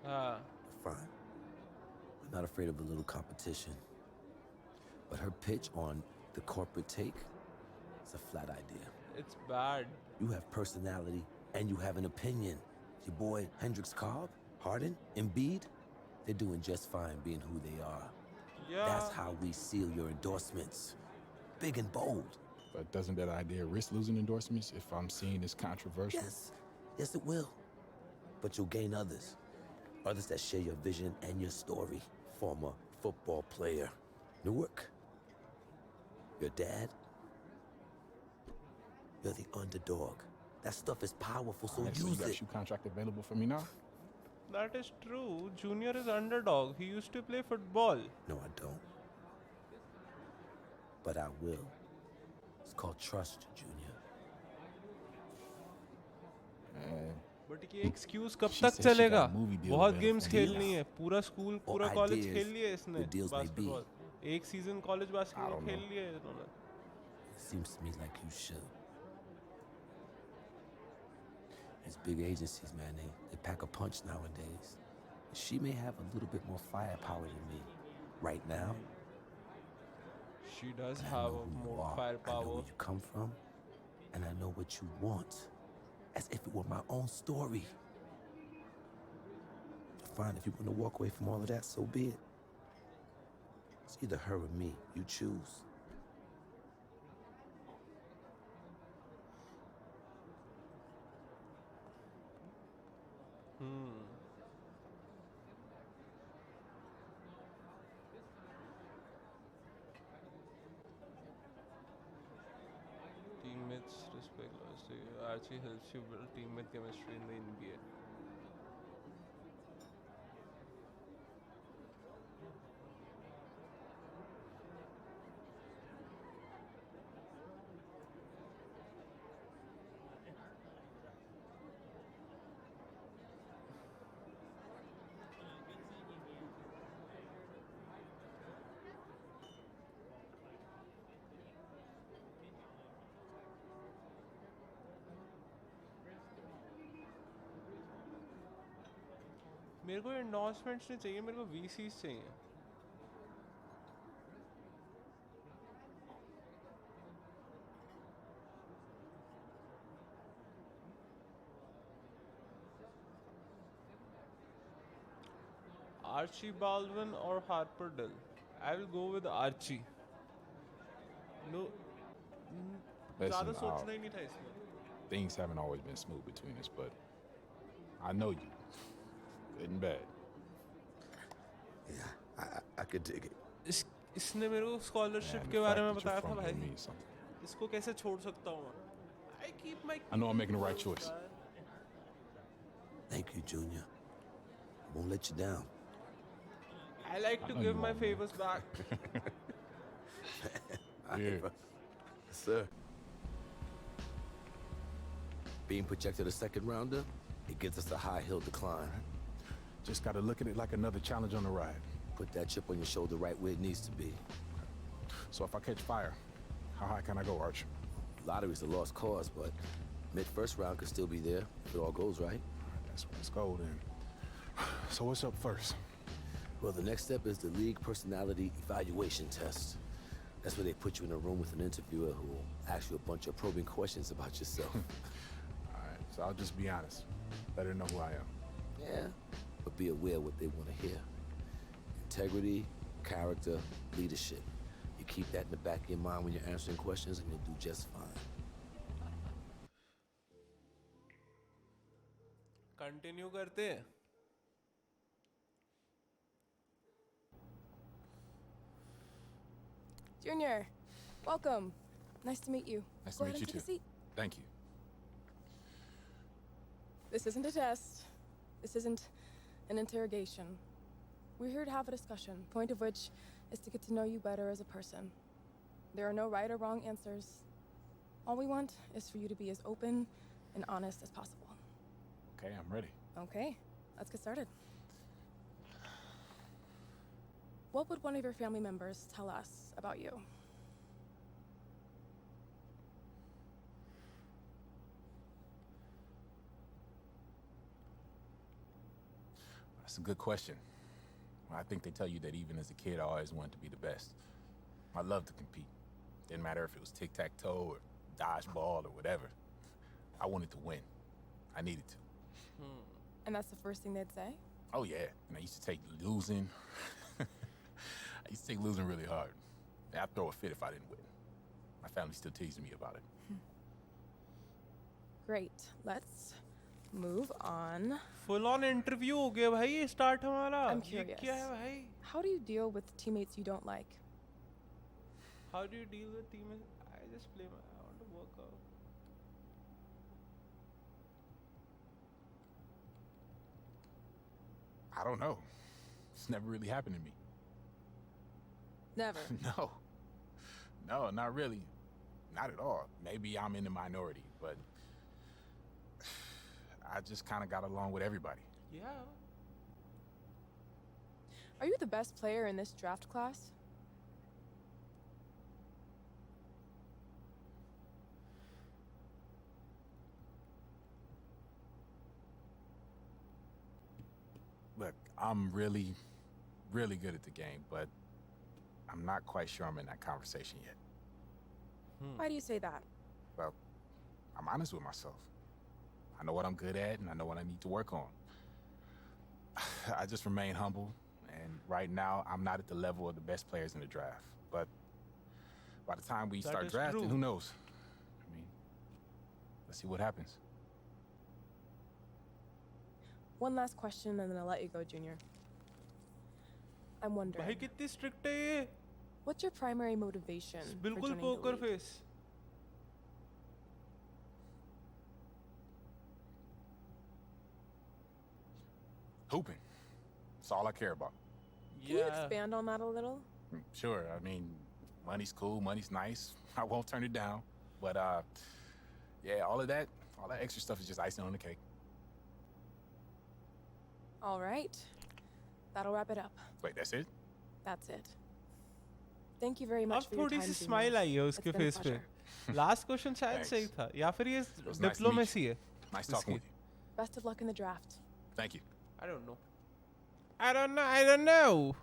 Fine. I'm not afraid of a little competition. But her pitch on the corporate take is a flat idea. It's bad. You have personality and you have an opinion. Your boy Hendricks Cobb, Harden, Embiid, they're doing just fine being who they are. Yeah. That's how we seal your endorsements. Big and bold. But doesn't that idea risk losing endorsements if I'm seen as controversial? Yes it will. But you'll gain others. Others that share your vision and your story. Former football player. Newark. Your dad. You're the underdog. That stuff is powerful, so Alright, so you use got a it. shoe contract available for me now? That is true. Junior is underdog. He used to play football. No, I don't. But I will. It's called trust, Junior. But ये excuse कब She तक said she got a चलेगा? movie deal बहुत available games for खेलनी me. है. पूरा school, Or पूरा college ideas, खेल लिया इसने the deals may be. Basketball. एक season college I basketball don't खेल know. लिया है इन्होंने. It seems to me like you should. These big agencies, man, they pack a punch nowadays. She may have a little bit more firepower than me right now. She does but I have know who you more are. I know firepower. where you come from, and I know what you want, as if it were my own story. Fine, if you want to walk away from all of that, so be it. It's either her or me. You choose. Teammates respect loyalty. Archie helps you build teammate chemistry in the NBA. मेरे को endorsements नहीं चाहिए, मेरे को VCs चाहिए. Archie Baldwin or Harper Dill? I will go with Archie. No, ज़्यादा Listen, सोचना ही नहीं था इसमें. things haven't always been smooth between us, but I know you. Good and bad. Yeah, I could dig it. इसने मेरे को scholarship Man, के the बारे में fact that बताया you're था from भाई. here means something. इसको कैसे छोड़ सकता हूँ मैं? I keep my. I know I'm making the right choice. Thank you, Junior. I won't let you down. I like to know give you my won't, man. favors back. Yeah. Yes, sir. Being projected a second rounder, it gives us a high hill to climb. Just gotta look at it like another challenge on the ride. Put that chip on your shoulder right where it needs to be. So if I catch fire, how high can I go, Arch? Lottery's a lost cause, but mid-first round could still be there if it all goes right. Let's go then. So what's up first? Well, the next step is the league personality evaluation test. That's where they put you in a room with an interviewer who will ask you a bunch of probing questions about yourself. All right, so I'll just be honest. Let her know who I am. Yeah, but be aware what they want to hear. Integrity, character, leadership. You keep that in the back of your mind when you're answering questions and you'll do just fine. Continue करते हैं. Junior, welcome. Nice to meet you. Nice Go to ahead meet and you take too. a seat. Thank you. This isn't a test. This isn't an interrogation. We're here to have a discussion, point of which is to get to know you better as a person. There are no right or wrong answers. All we want is for you to be as open and honest as possible. Okay, I'm ready. Okay, let's get started. What would one of your family members tell us about you? That's a good question. I think they tell you that even as a kid, I always wanted to be the best. I loved to compete. Didn't matter if it was tic-tac-toe or dodgeball or whatever. I wanted to win. I needed to. And that's the first thing they'd say? Oh, yeah. And I used to take losing. I used to take losing really hard. I'd throw a fit if I didn't win. My family still teases me about it. Great. Let's move on. Full on interview हो गया भाई ये start हमारा. I'm ये curious. क्या है भाई? How do you deal with teammates you don't like? How do you deal with teammates? I just play my. I want to work out. I don't know. It's never really happened to me. Never. No. No, not really. Not at all. Maybe I'm in the minority, but I just kind of got along with everybody. Yeah. Are you the best player in this draft class? Look, I'm really, really good at the game, but I'm not quite sure I'm in that conversation yet. Why do you say that? Well, I'm honest with myself. I know what I'm good at, and I know what I need to work on. I just remain humble, and right now, I'm not at the level of the best players in the draft. But by the time we start drafting, who knows? I mean, let's see what happens. One last question, and then I'll let you go, Junior. I'm wondering, भाई कितनी strict है ये? what's your primary motivation for बिल्कुल joining the poker league? face. Hooping. That's all I care about. Can you expand on that a little? Sure. I mean, money's cool, money's nice. I won't turn it down. But yeah, all that extra stuff is just icing on the cake. All right. That'll wrap it up. Wait, that's it? That's it. Thank you very much अब for your थोड़ी time, see Junior. Smile आई है It's उसके been a face पे. pleasure. Last question शायद Thanks. सही था या फिर ये was nice to meet diplomacy है. Nice talking with you. Best of luck in the draft. Thank you. I don't know. I don't know.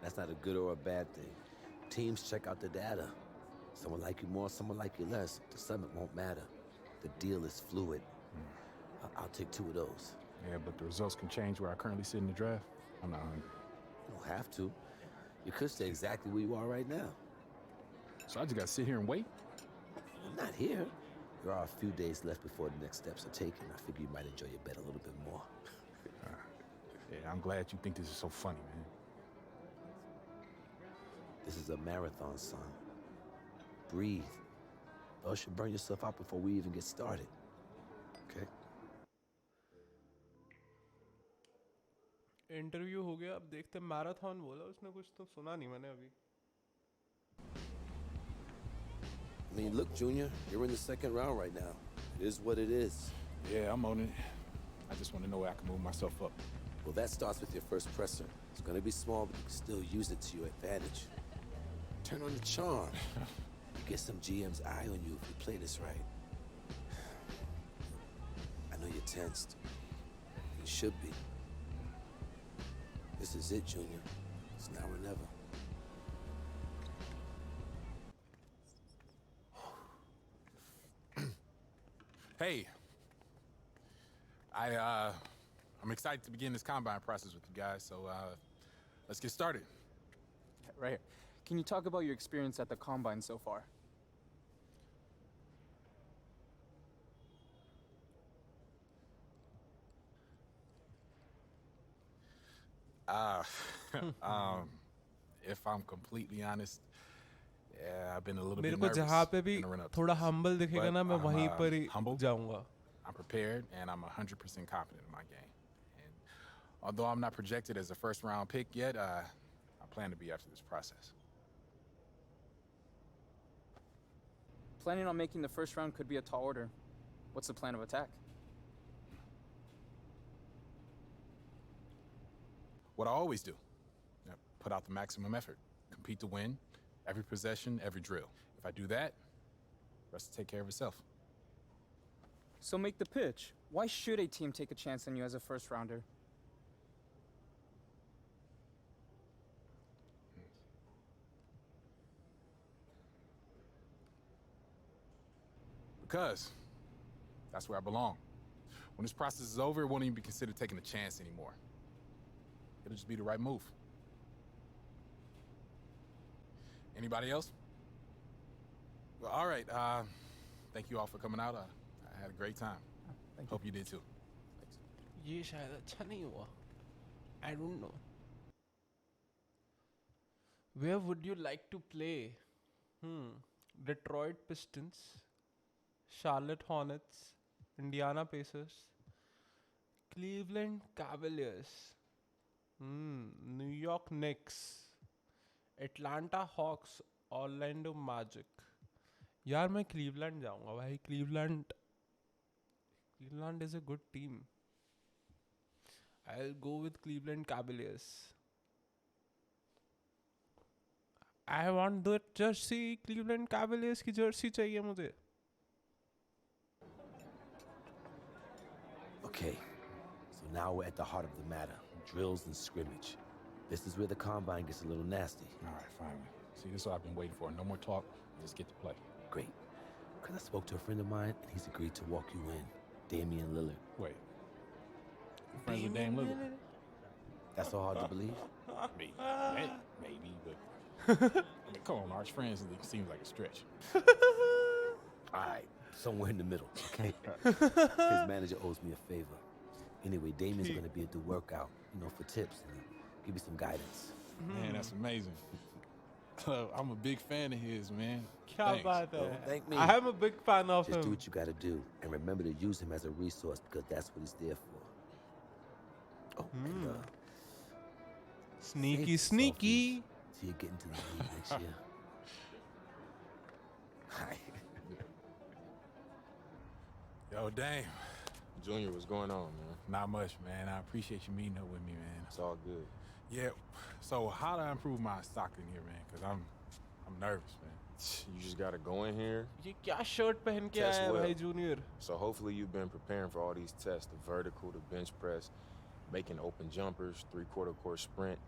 That's not a good or a bad thing. Teams check out the data. Someone like you more, someone like you less. The summit won't matter. The deal is fluid. I'll take 2 of those. Yeah, but the results can change where I currently sit in the draft. I'm not hungry. You don't have to. You could stay exactly where you are right now. So I just gotta sit here and wait? Well, not here. There are a few days left before the next steps are taken. I figure you might enjoy your bet a little bit more. Yeah, I'm glad you think this is so funny, man. This is a marathon, son. Breathe. Or else you'll burn yourself out before we even get started. Okay? Interview हो गया. अब देखते हैं. Marathon बोला उसने, कुछ तो सुना नहीं मैंने अभी. I mean, look, Junior, you're in the second round right now. It is what it is. Yeah, I'm on it. I just want to know where I can move myself up. Well, that starts with your first presser. It's going to be small, but you can still use it to your advantage. Turn on the charm. You get some GM's eye on you if you play this right. I know you're tensed. You should be. This is it, Junior. It's now or never. Hey, I'm excited to begin this combine process with you guys, so let's get started. Right here. Can you talk about your experience at the Combine so far? If I'm completely honest, yeah, I've been a little मेरे bit को nervous जहाँ पे भी in the run-up to थोड़ा this. humble दिखेगा But ना, मैं I'm, वहीं पर ही humble. जाऊँगा. I'm prepared, and I'm 100% confident in my game. And although I'm not projected as a first-round pick yet, I plan to be after this process. Planning on making the first round could be a tall order. What's the plan of attack? What I always do, put out the maximum effort, compete to win, every possession, every drill. If I do that, the rest will take care of itself. So make the pitch. Why should a team take a chance on you as a first rounder? Because that's where I belong. When this process is over, it won't even be considered taking a chance anymore. It'll just be the right move. Anybody else? Well, all right. Thank you all for coming out. I had a great time. Hope you did too. ये शायद अच्छा नहीं हुआ. I don't know. Where would you like to play? Detroit Pistons, Charlotte Hornets, Indiana Pacers, Cleveland Cavaliers, New York Knicks, Atlanta Hawks, Orlando Magic. यार मैं Cleveland जाऊंगा भाई. Cleveland is a good team. I'll go with Cleveland Cavaliers. I want the jersey. Cleveland Cavaliers की jersey चाहिए मुझे. Okay, so now we're at the heart of the matter. Drills and scrimmage. This is where the combine gets a little nasty. All right, finally. See, this is what I've been waiting for. No more talk. Just get to play. Great. Because I spoke to a friend of mine, and he's agreed to walk you in. Damian Lillard. Wait. You're friends with Dame Lillard? That's so hard to believe? Maybe, but... I mean, come on, Arch. Friends seems like a stretch. All right, somewhere in the middle, okay? His manager owes me a favor. Anyway, Damian's going to be at the workout, for tips and give you some guidance. Man, that's amazing. I'm a big fan of his, man. क्या बात है? Don't thank me. I am a big fan of Just him. do what you got to do, and remember to use him as a resource because that's what he's there for. Oh, and Sneaky, save sneaky. selfies till you get into the league next year. Hi. Yo, Dame. Junior, what's going on, man? Not much, man. I appreciate you meeting up with me, man. It's all good. Yeah. So how do I improve my stock in here, man? Because I'm nervous, man. You just gotta go in here. ये क्या shirt पहन के Test आया है well. भाई Junior? So hopefully you've been preparing for all these tests, the vertical, the bench press, making open jumpers, 3/4 court sprint,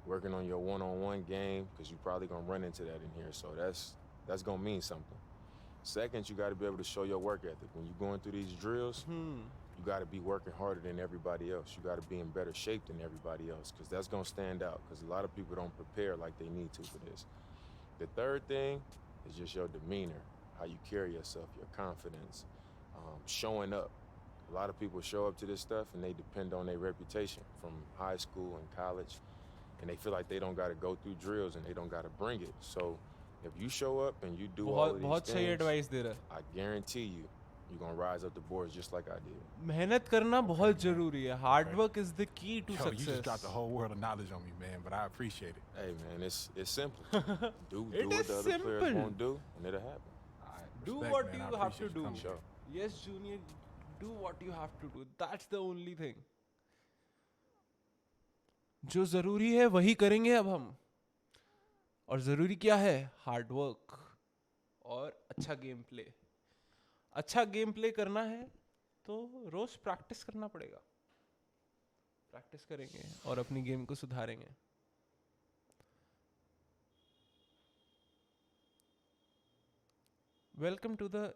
working on your one-on-one game, because you're probably gonna run into that in here. So that's gonna mean something. Second, you gotta be able to show your work ethic. When you're going through these drills, you gotta be working harder than everybody else. You gotta be in better shape than everybody else, because that's gonna stand out, because a lot of people don't prepare like they need to for this. The third thing is just your demeanor, how you carry yourself, your confidence, showing up. A lot of people show up to this stuff and they depend on their reputation from high school and college, and they feel like they don't got to go through drills and they don't got to bring it. So if you show up and you do all of बहुत these सही things, advice दे रहा है. I guarantee you're gonna rise up the boards just like I did. मेहनत करना बहुत जरूरी है. Hard work is the key to Yo, success. you just dropped the whole world of knowledge on me, man, but I appreciate it. Hey man, it's simple. do It what is the other players simple. won't do, and it'll happen. Do Respect, what man. I you have to appreciate you do. coming. Sure. Yes, Junior, do what you have to do. That's the only thing. जो जरूरी है वही करेंगे अब हम. और जरूरी क्या है? हार्ड वर्क और अच्छा गेम प्ले. अच्छा गेम प्ले करना है तो रोज प्रैक्टिस करना पड़ेगा. प्रैक्टिस करेंगे और अपनी गेम को सुधारेंगे. Welcome to the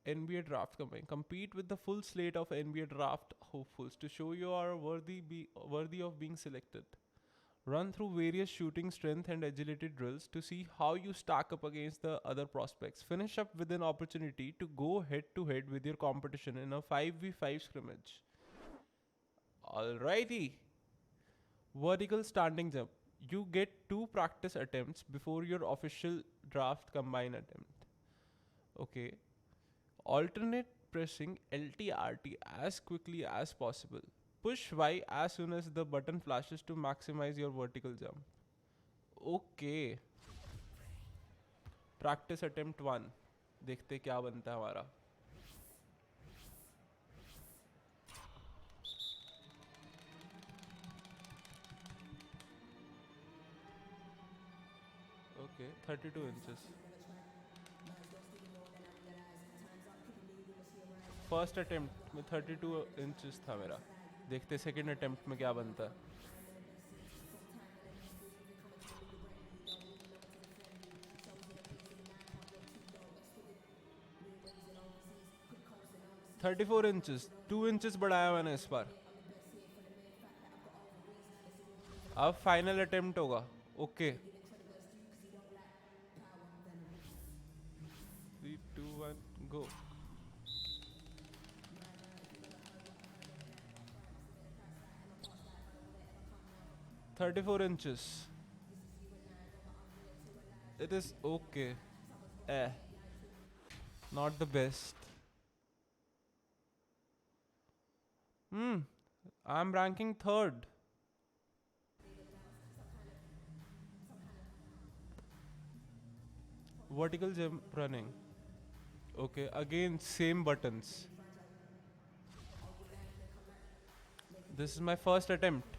NBA Draft Campaign. Compete with the full slate of NBA Draft hopefuls to show you are worthy of being selected. Run through various shooting, strength, and agility drills to see how you stack up against the other prospects. Finish up with an opportunity to go head-to-head with your competition in a 5v5 scrimmage. Alrighty. Vertical standing jump. You get 2 practice attempts before your official draft combine attempt. Okay. Alternate pressing LTRT as quickly as possible. Push Y as soon as the button flashes to maximize your vertical jump. Okay. Practice attempt 1. देखते क्या बनता है हमारा. Okay, 32 inches. First attempt में 32 inches था मेरा. देखते second attempt में क्या बनता है. $34 इंचेस. 2 इंचेस बढ़ाया मैंने इस बार. अब फाइनल अटेम्प्ट होगा. Okay. 3, 2, 1 go. $34 inches. It is okay. Not the best. I'm ranking 3rd. Vertical jump running. Okay, again same buttons. This is my first attempt.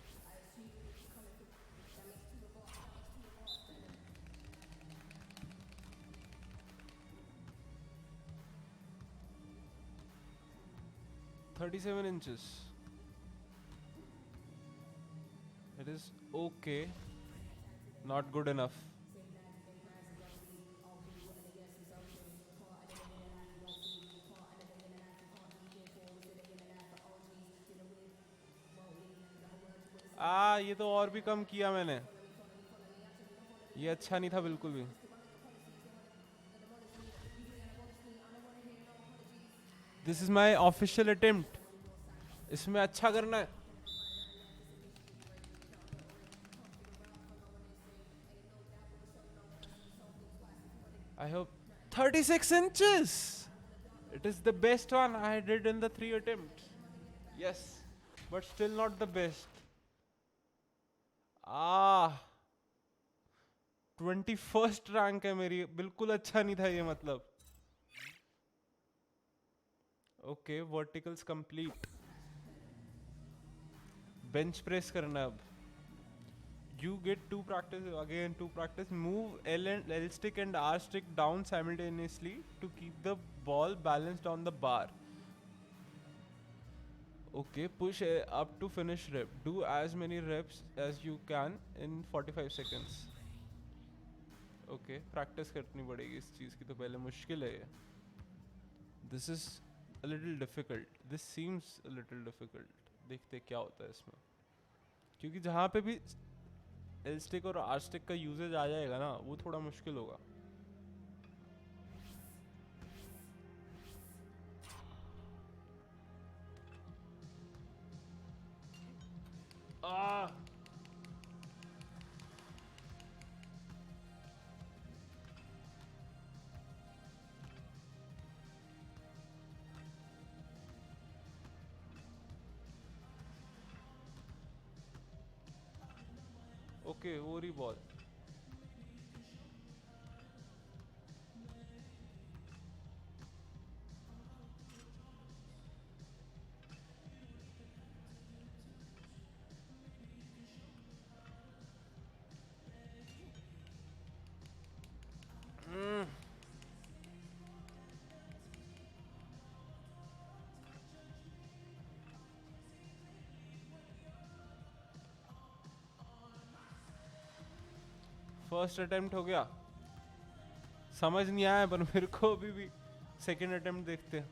"37 inches. It is okay. Not good enough. ये तो और भी कम किया मैंने. ये अच्छा नहीं था बिल्कुल भी. This is my official attempt. इसमें अच्छा करना है. I hope 36 inches. It is the best one I did in the 3 attempts. Yes, but still not the best. 21st rank है मेरी. बिल्कुल अच्छा नहीं था ये मतलब. Okay, verticals complete. Bench press करना है अब. You get 2 practice, again 2 practice. Move L stick and R stick down simultaneously to keep the ball balanced on the bar. Okay, push up to finish rep. Do as many reps as you can in 45 seconds. Okay, practice करनी पड़ेगी इस चीज़ की, तो पहले मुश्किल है ये. This is a little difficult. This seems a little difficult. देखते क्या होता है इसमें, क्योंकि जहाँ पे भी L stick और R stick का यूजेज आ जाएगा ना, वो थोड़ा मुश्किल होगा. Okay, वो रही बॉल. फर्स्ट अटेम्प्ट हो गया. समझ नहीं आया पर मेरे को अभी भी सेकंड अटेम्प्ट देखते हैं.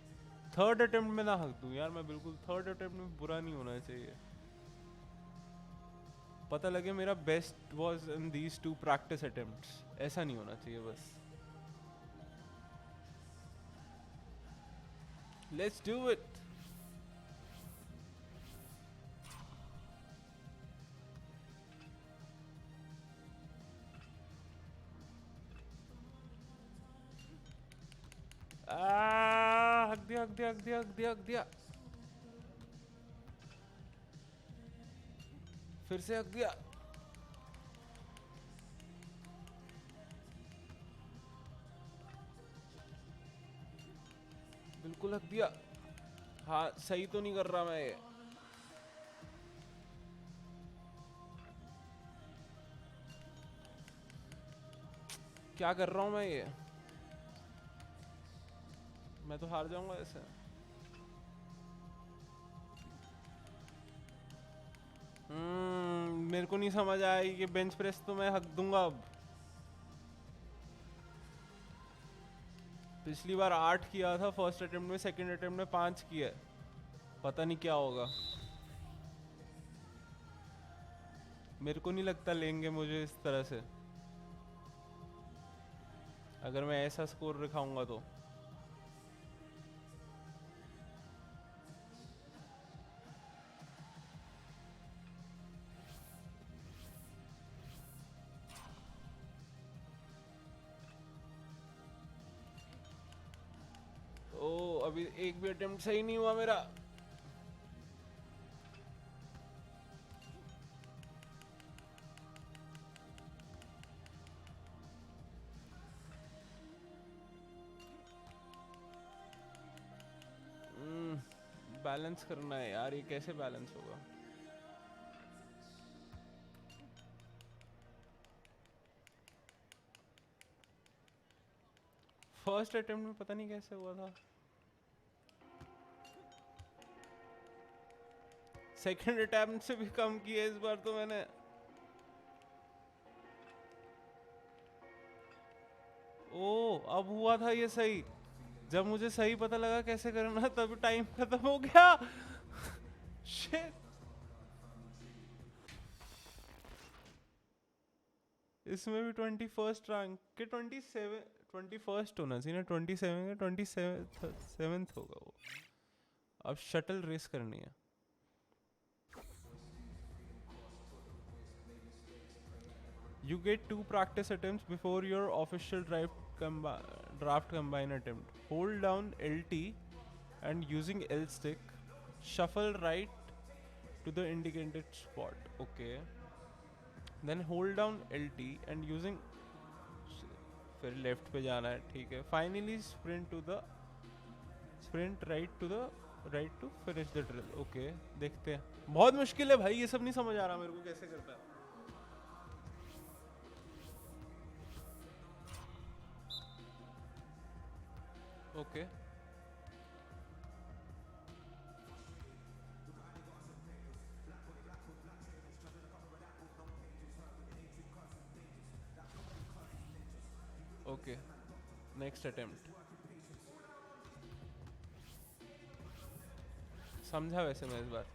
थर्ड अटेम्प्ट में ना हक दूं यार मैं बिल्कुल. थर्ड अटेम्प्ट में बुरा नहीं होना चाहिए. पता लगे मेरा best was in these 2 practice attempts. ऐसा नहीं होना चाहिए बस. Let's do it. हक दिया हक दिया हक दिया हक दिया हक दिया. फिर से हक दिया. बिल्कुल हक दिया. हाँ, सही तो नहीं कर रहा मैं ये. क्या कर रहा हूँ मैं ये. मैं तो हार जाऊंगा ऐसे. मेरे को नहीं समझ आया कि बेंच प्रेस तो मैं हक दूंगा अब. पिछली बार 8 किया था फर्स्ट अटेम्प्ट में, सेकंड अटेम्प्ट में 5 किया. पता नहीं क्या होगा. मेरे को नहीं लगता लेंगे मुझे इस तरह से, अगर मैं ऐसा स्कोर दिखाऊंगा तो. अभी एक भी अटेम्प्ट सही नहीं हुआ मेरा। बैलेंस करना है यार, ये कैसे बैलेंस होगा? फर्स्ट अटेम्प्ट में पता नहीं कैसे हुआ था। सेकंड अटेम्प्ट से भी कम किया इस बार तो मैंने। ओ अब हुआ था ये सही। जब मुझे सही पता लगा कैसे करना तब टाइम खत्म हो गया। Shit. इसमें भी 21st रैंक के 21st होना चाहिए ना, 27 का 27th होगा वो। अब शटल रेस करनी है। You get 2 practice attempts before your official draft combine attempt. Hold down LT and using L stick, shuffle right to the indicated spot. Okay. Then hold down LT and using फिर left पे जाना है, ठीक है. Finally sprint right to finish the drill. Okay, देखते हैं. बहुत मुश्किल है भाई, ये सब नहीं समझ आ रहा मेरे को कैसे करता है. Okay. Okay. Next attempt. समझा वैसे मैं इस बार.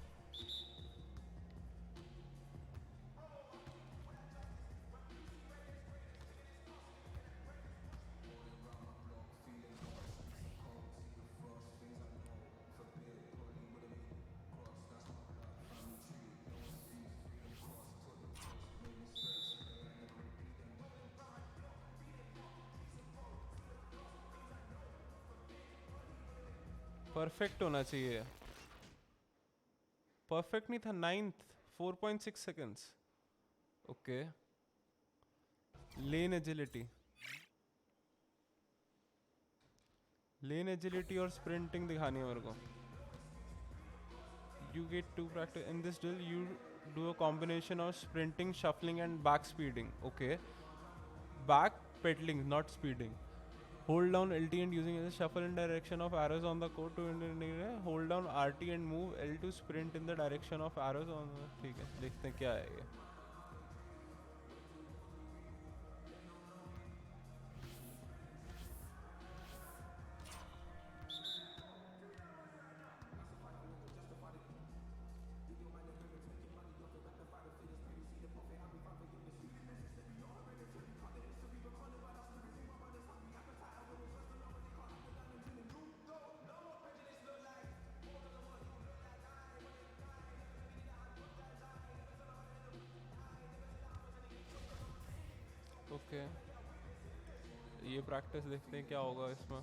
परफेक्ट होना चाहिए. परफेक्ट नहीं था. 9th 4.6 seconds. ओके. लेन एजिलिटी और स्प्रिंटिंग दिखानी है मेरे को. You get 2 practice in this drill. You do a combination of sprinting, shuffling and back speeding. Okay. Back pedaling, not speeding. Hold down LT and using it shuffle in direction of arrows on the court to indicate. Hold down RT and move L to sprint in the direction of arrows on the. ठीक है, देखते हैं क्या है ये. Okay. ये practice देखते हैं क्या होगा इसमें.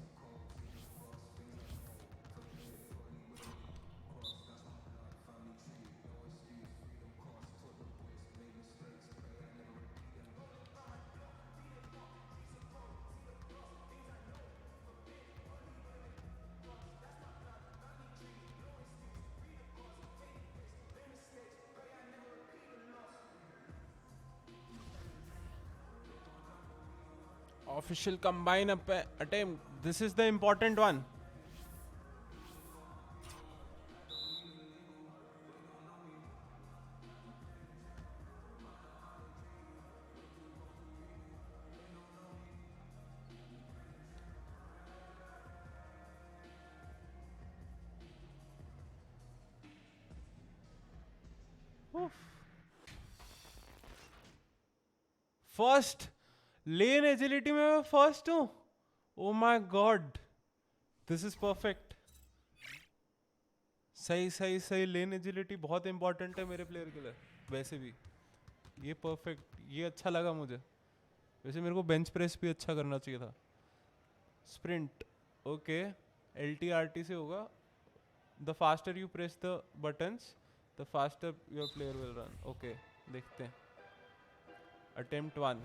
Official combine attempt. This is the important one. First. Lane agility में मैं फर्स्ट हूँ. Oh my God, this is perfect. सही. लेन एजिलिटी बहुत इंपॉर्टेंट है मेरे प्लेयर के लिए वैसे भी. ये परफेक्ट, ये अच्छा लगा मुझे. वैसे मेरे को बेंच प्रेस भी अच्छा करना चाहिए था. स्प्रिंट. ओके. LTRT से होगा. The faster you press the buttons, the faster your player will run. Okay, देखते हैं. Attempt 1.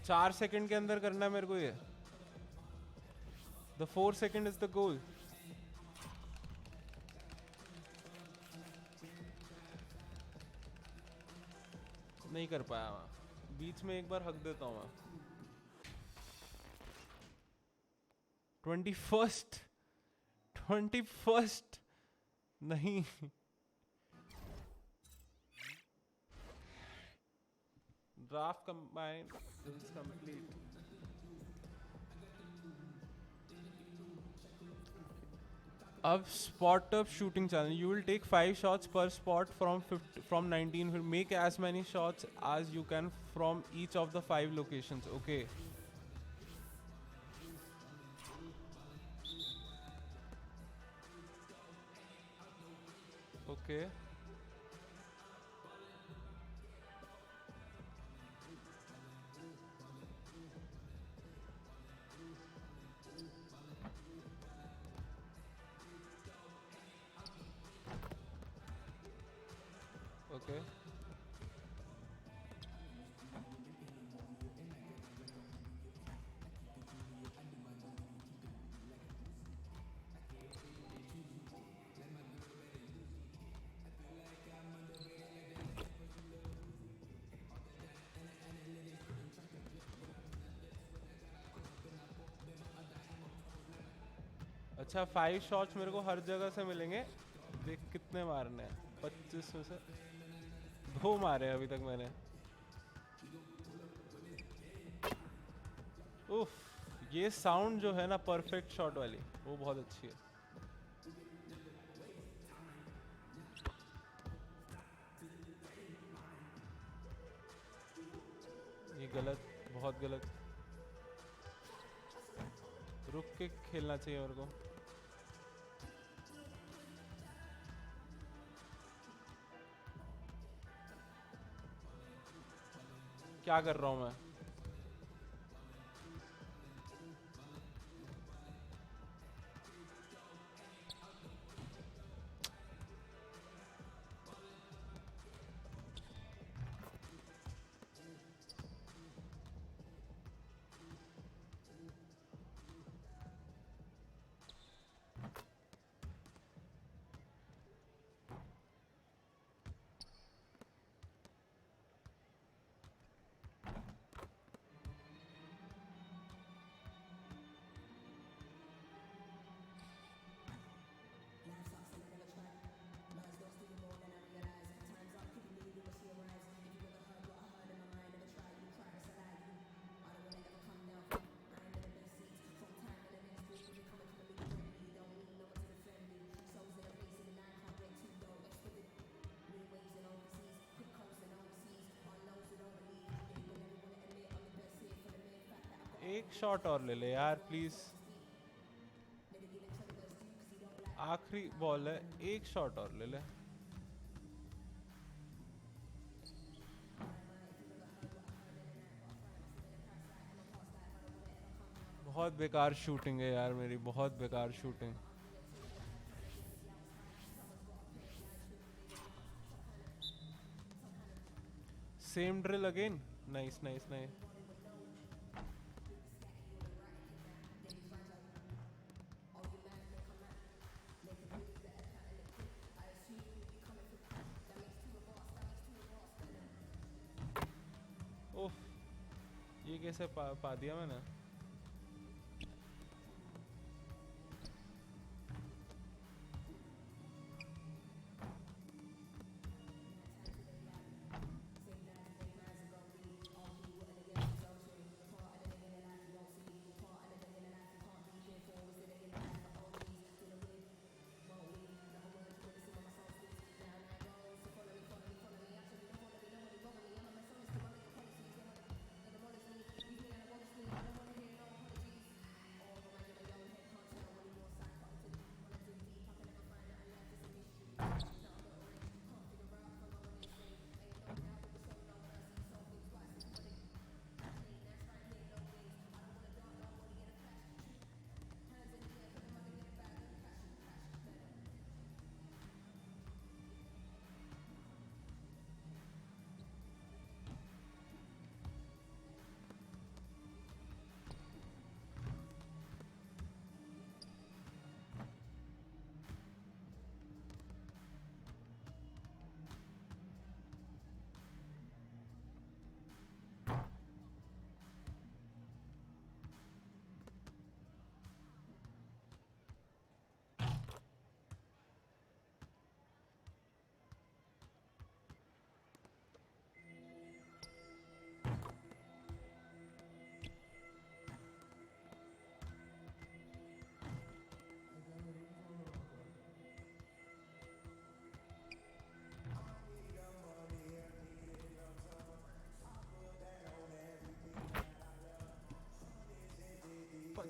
चार सेकंड के अंदर करना है मेरे को ये. The 4 second is the goal. नहीं कर पाया मैं. बीच में एक बार हक देता हूँ मैं. 21st नहीं. Draft combine is complete. Of spot up shooting challenge. You will take 5 shots per spot from 19. Make as many shots as you can from each of the 5 locations. Okay. Okay. Okay. अच्छा 5 shots मेरे को हर जगह से मिलेंगे. देख कितने मारने हैं. 25 में से 2 मारे अभी तक मैंने. उफ, ये साउंड जो है ना परफेक्ट शॉट वाली, वो बहुत अच्छी है. ये गलत, बहुत गलत. रुक के खेलना चाहिए मेरे को. क्या कर रहा हूँ मैं? एक शॉट और ले ले यार प्लीज. आखिरी बॉल है, एक शॉट और ले ले. बहुत बेकार शूटिंग है यार मेरी, बहुत बेकार shooting. Same drill again. Nice nice nice. ये कैसे पा दिया मैंने?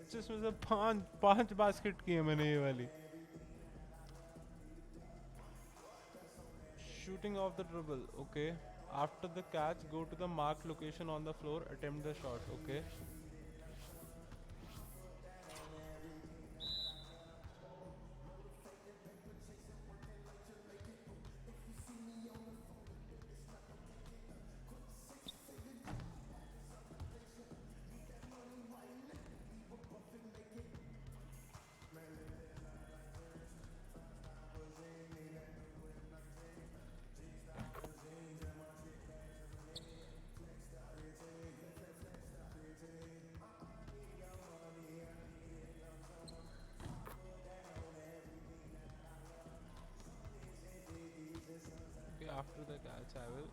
25 में से 5 बास्केट किए मैंने ये वाली. Shooting off the dribble. Okay. After the catch, go to the marked location on the floor. Attempt the shot. Okay. After the catch, I will.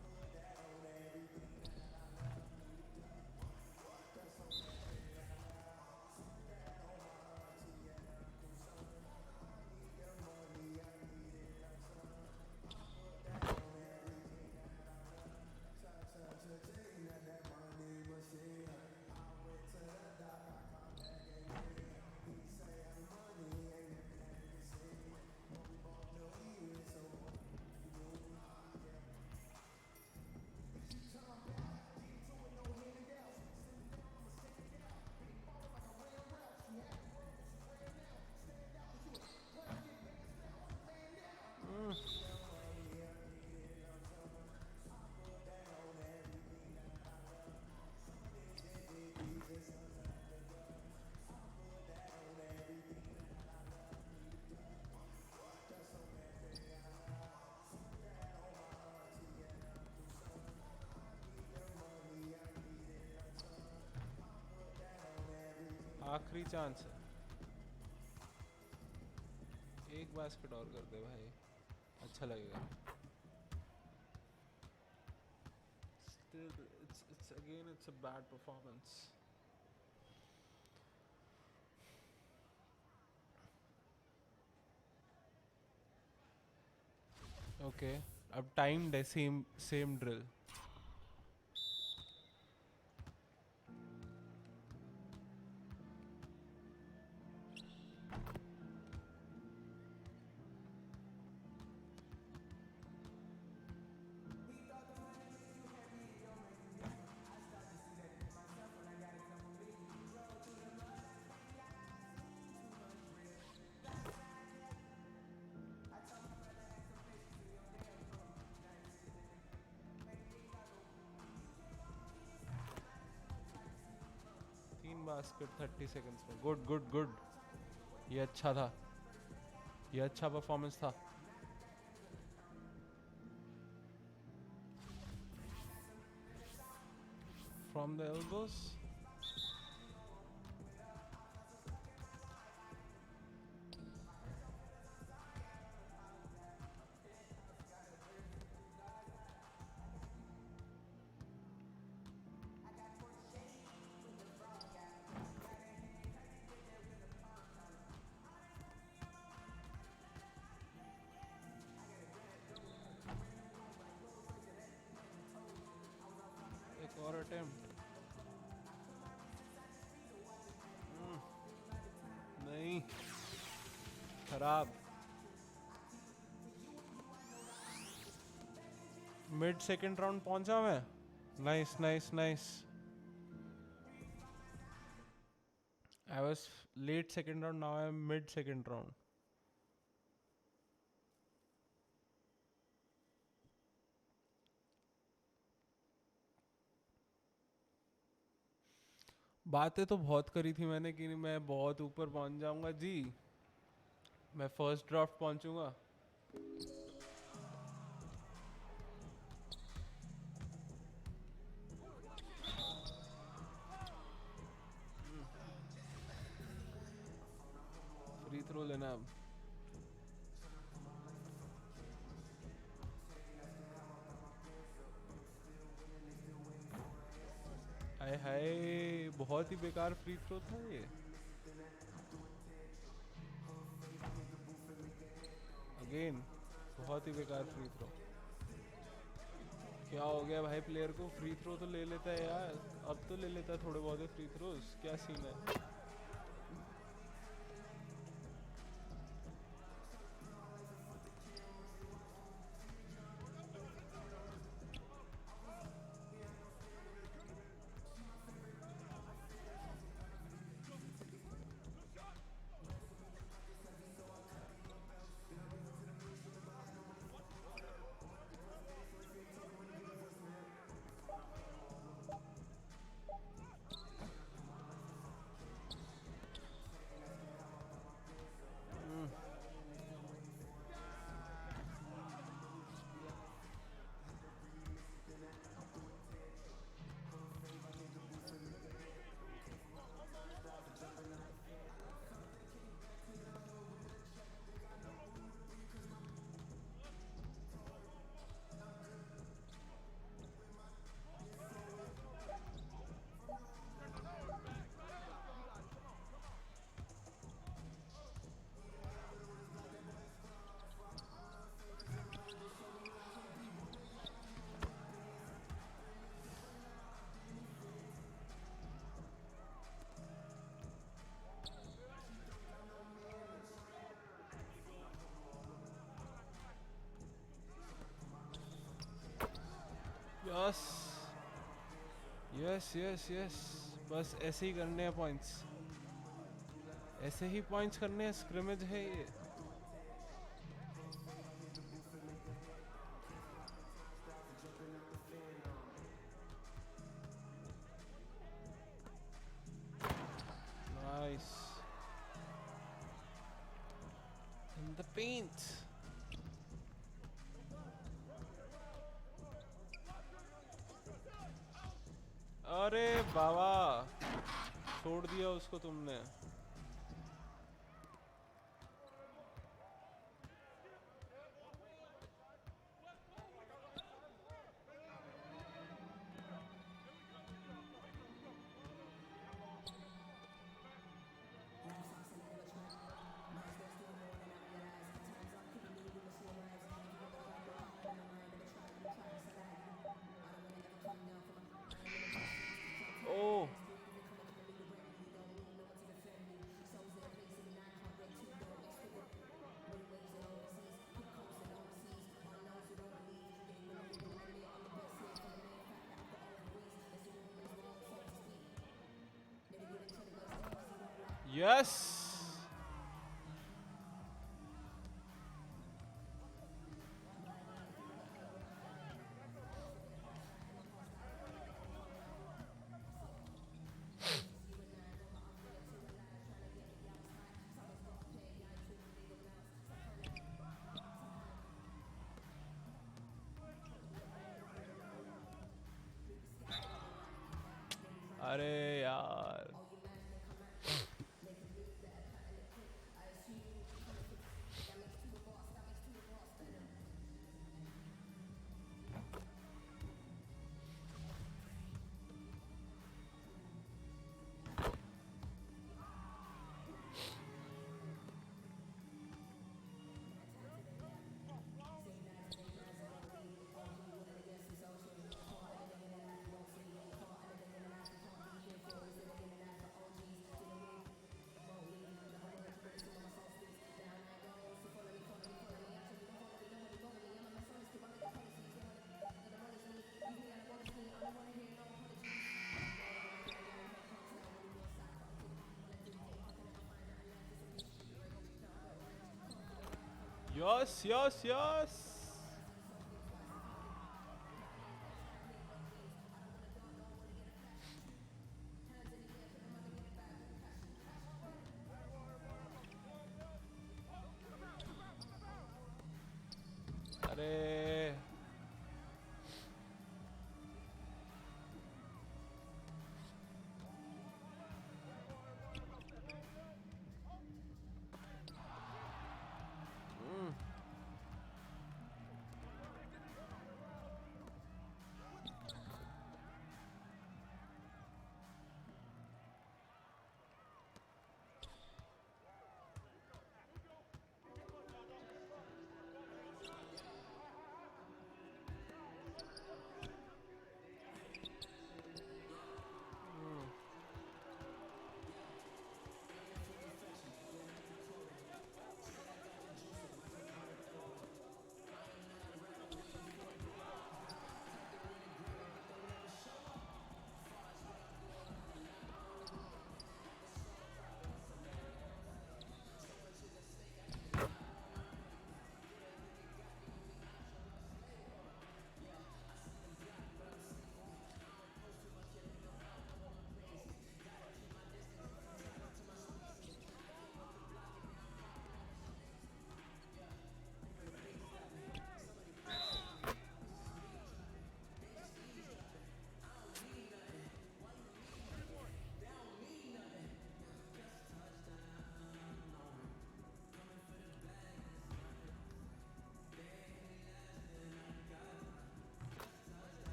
आखिरी चांस है. एक बास्केट और कर दे भाई, अच्छा लगेगा. Still, it's a bad performance. Okay, अब timed है, same drill. बास्केट 30 सेकंड्स में. गुड. ये अच्छा था, ये अच्छा परफॉर्मेंस था. From the elbows. और अटेम्प्ट नहीं, खराब. मिड सेकंड राउंड पहुंचा मैं. Nice. I was late second round, now I am mid second round. बातें तो बहुत करी थी मैंने कि मैं बहुत ऊपर पहुंच जाऊंगा जी, मैं फर्स्ट ड्राफ्ट पहुंचूंगा. फ्री थ्रो लेना अब. हाय बहुत ही बेकार फ्री थ्रो था ये. अगेन बहुत ही बेकार फ्री थ्रो. क्या हो गया भाई प्लेयर को? फ्री थ्रो तो ले लेता है यार, अब तो ले लेता है थोड़े बहुत फ्री थ्रोज. क्या सीन है? यस यस यस यस बस ऐसे ही करने हैं पॉइंट्स, ऐसे ही पॉइंट्स करने हैं. स्क्रिमेज है ये. Nice. In the paint. अरे बाबा छोड़ दिया उसको तुमने. Oh. Yes. अरे यार. Yes, yes, yes. अरे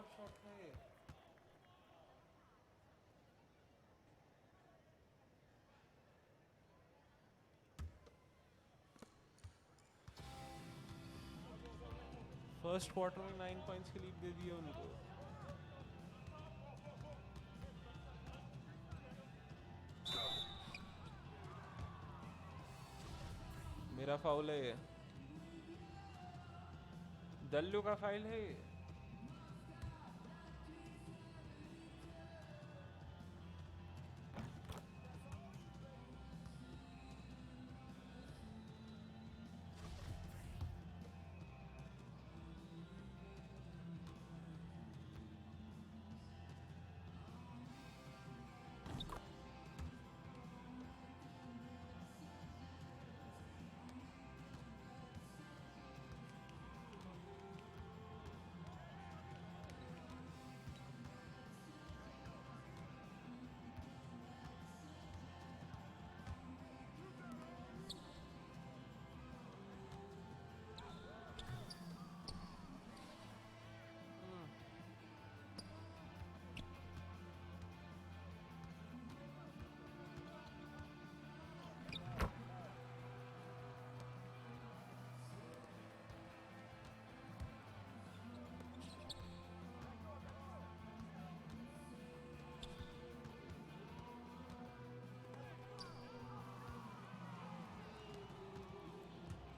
ड्रॉप शॉट है ये। फर्स्ट क्वार्टर में 9 पॉइंट्स की लीड दे दी है उनको। मेरा फाउल है ये। दल्लू का फाइल है ये।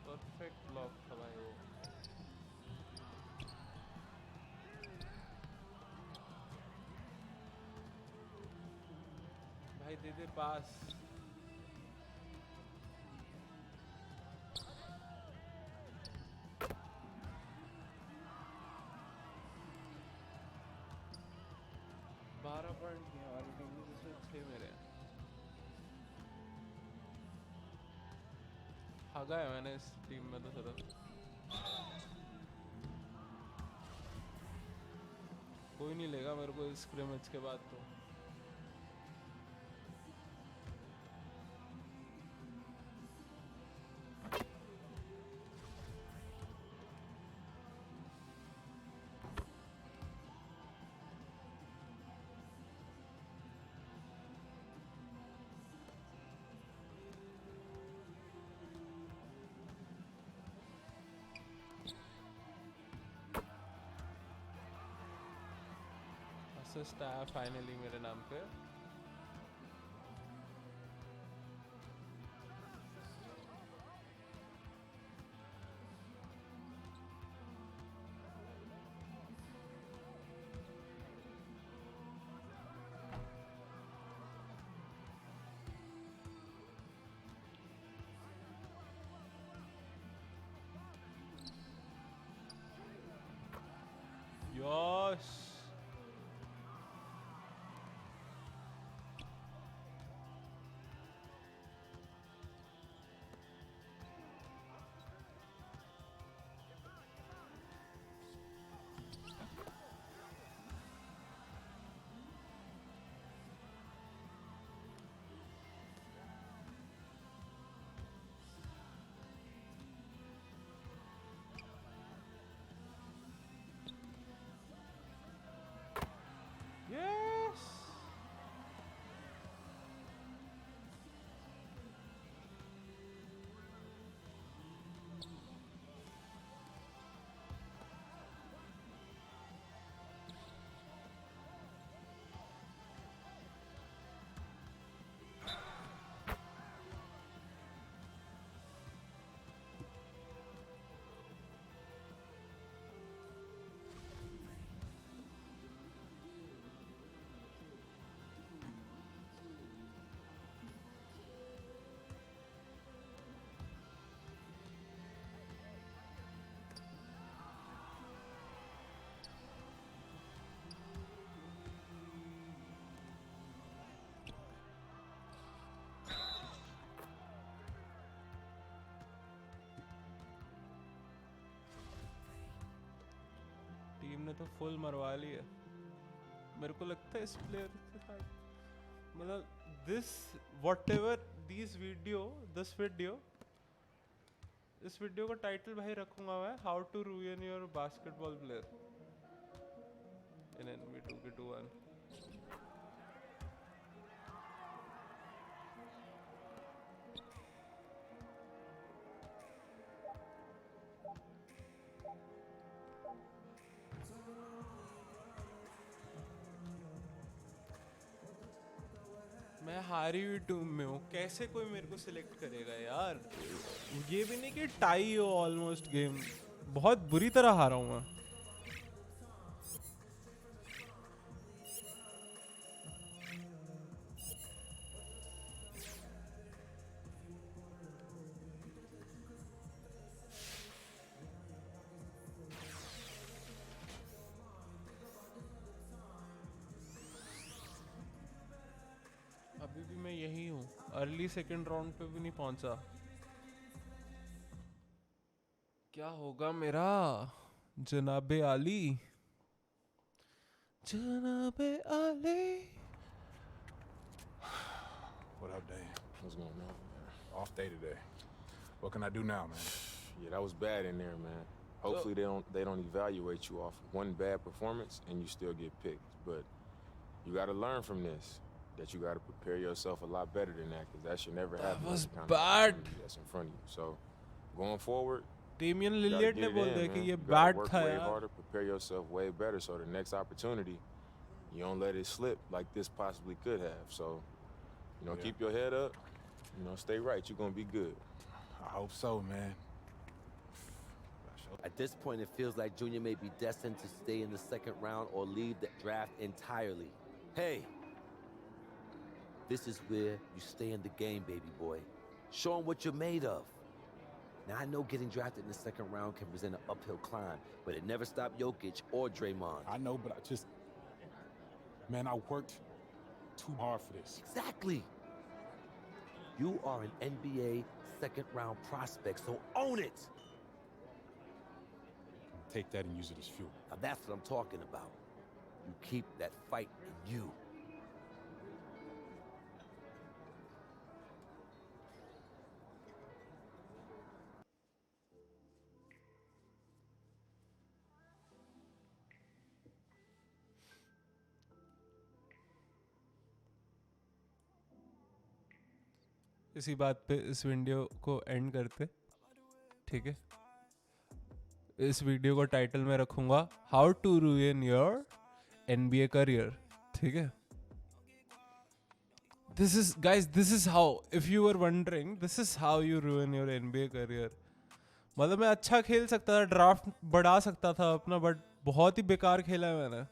परफेक्ट ब्लॉक था भाई वो। भाई दे दे पास। बारह पॉइंट की हमारी टीम में, जिसमें 6 मेरे हैं। भागा है मैंने इस टीम में तो सर। कोई नहीं लेगा मेरे को इस स्क्रिमेज के बाद तो। असिस्ट आया फाइनली मेरे नाम पे। Yes Yes! टीम ने तो फुल मरवा ली है। मेरे को लगता है इस प्लेयर के साथ मतलब दिस व्हाटएवर दिस वीडियो इस वीडियो का टाइटल भाई रखूंगा मैं how to ruin your basketball player. in NBA 2K21. मैं हारी हुई टीम में हूँ, कैसे कोई मेरे को सिलेक्ट करेगा यार? ये भी नहीं कि टाई हो ऑलमोस्ट गेम, बहुत बुरी तरह हारा हूँ मैं। अभी भी मैं यही हूँ, अर्ली सेकंड राउंड पे भी नहीं पहुंचा। क्या होगा मेरा जनाबे आली? जनाबे आली। What up, Dan? What's going on? Off day today. What can I do now, man? Yeah, that was bad in there, man. Hopefully they don't evaluate you off one bad performance and you still get picked. But you got to learn from this. That you got to prepare yourself a lot better than that, because that should never happen. That was kind of bad. That's in front of you. So going forward, Damian you gotta Lillard get ने it बोल in, दिया man. कि ये You gotta bad work था way यार। harder, prepare yourself way better, so the next opportunity you don't let it slip like this possibly could have. So, keep your head up. Stay right. You're gonna be good. I hope so, man. At this point, it feels like Junior may be destined to stay in the second round or leave the draft entirely. Hey, this is where you stay in the game, baby boy. Show them what you're made of. Now, I know getting drafted in the second round can present an uphill climb, but it never stopped Jokic or Draymond. I know, but man, I worked too hard for this. Exactly. You are an NBA second round prospect, so own it. Take that and use it as fuel. Now, that's what I'm talking about. You keep that fight in you. इसी बात पे इस video को and करते, ठीक है? इस video को टाइटल में रखूंगा how to ruin your NBA career, ठीक है? This is how, if you were wondering, this is how you ruin your NBA career. मतलब मैं अच्छा खेल सकता था, ड्राफ्ट बढ़ा सकता था अपना, बट बहुत ही बेकार खेला है मैंने।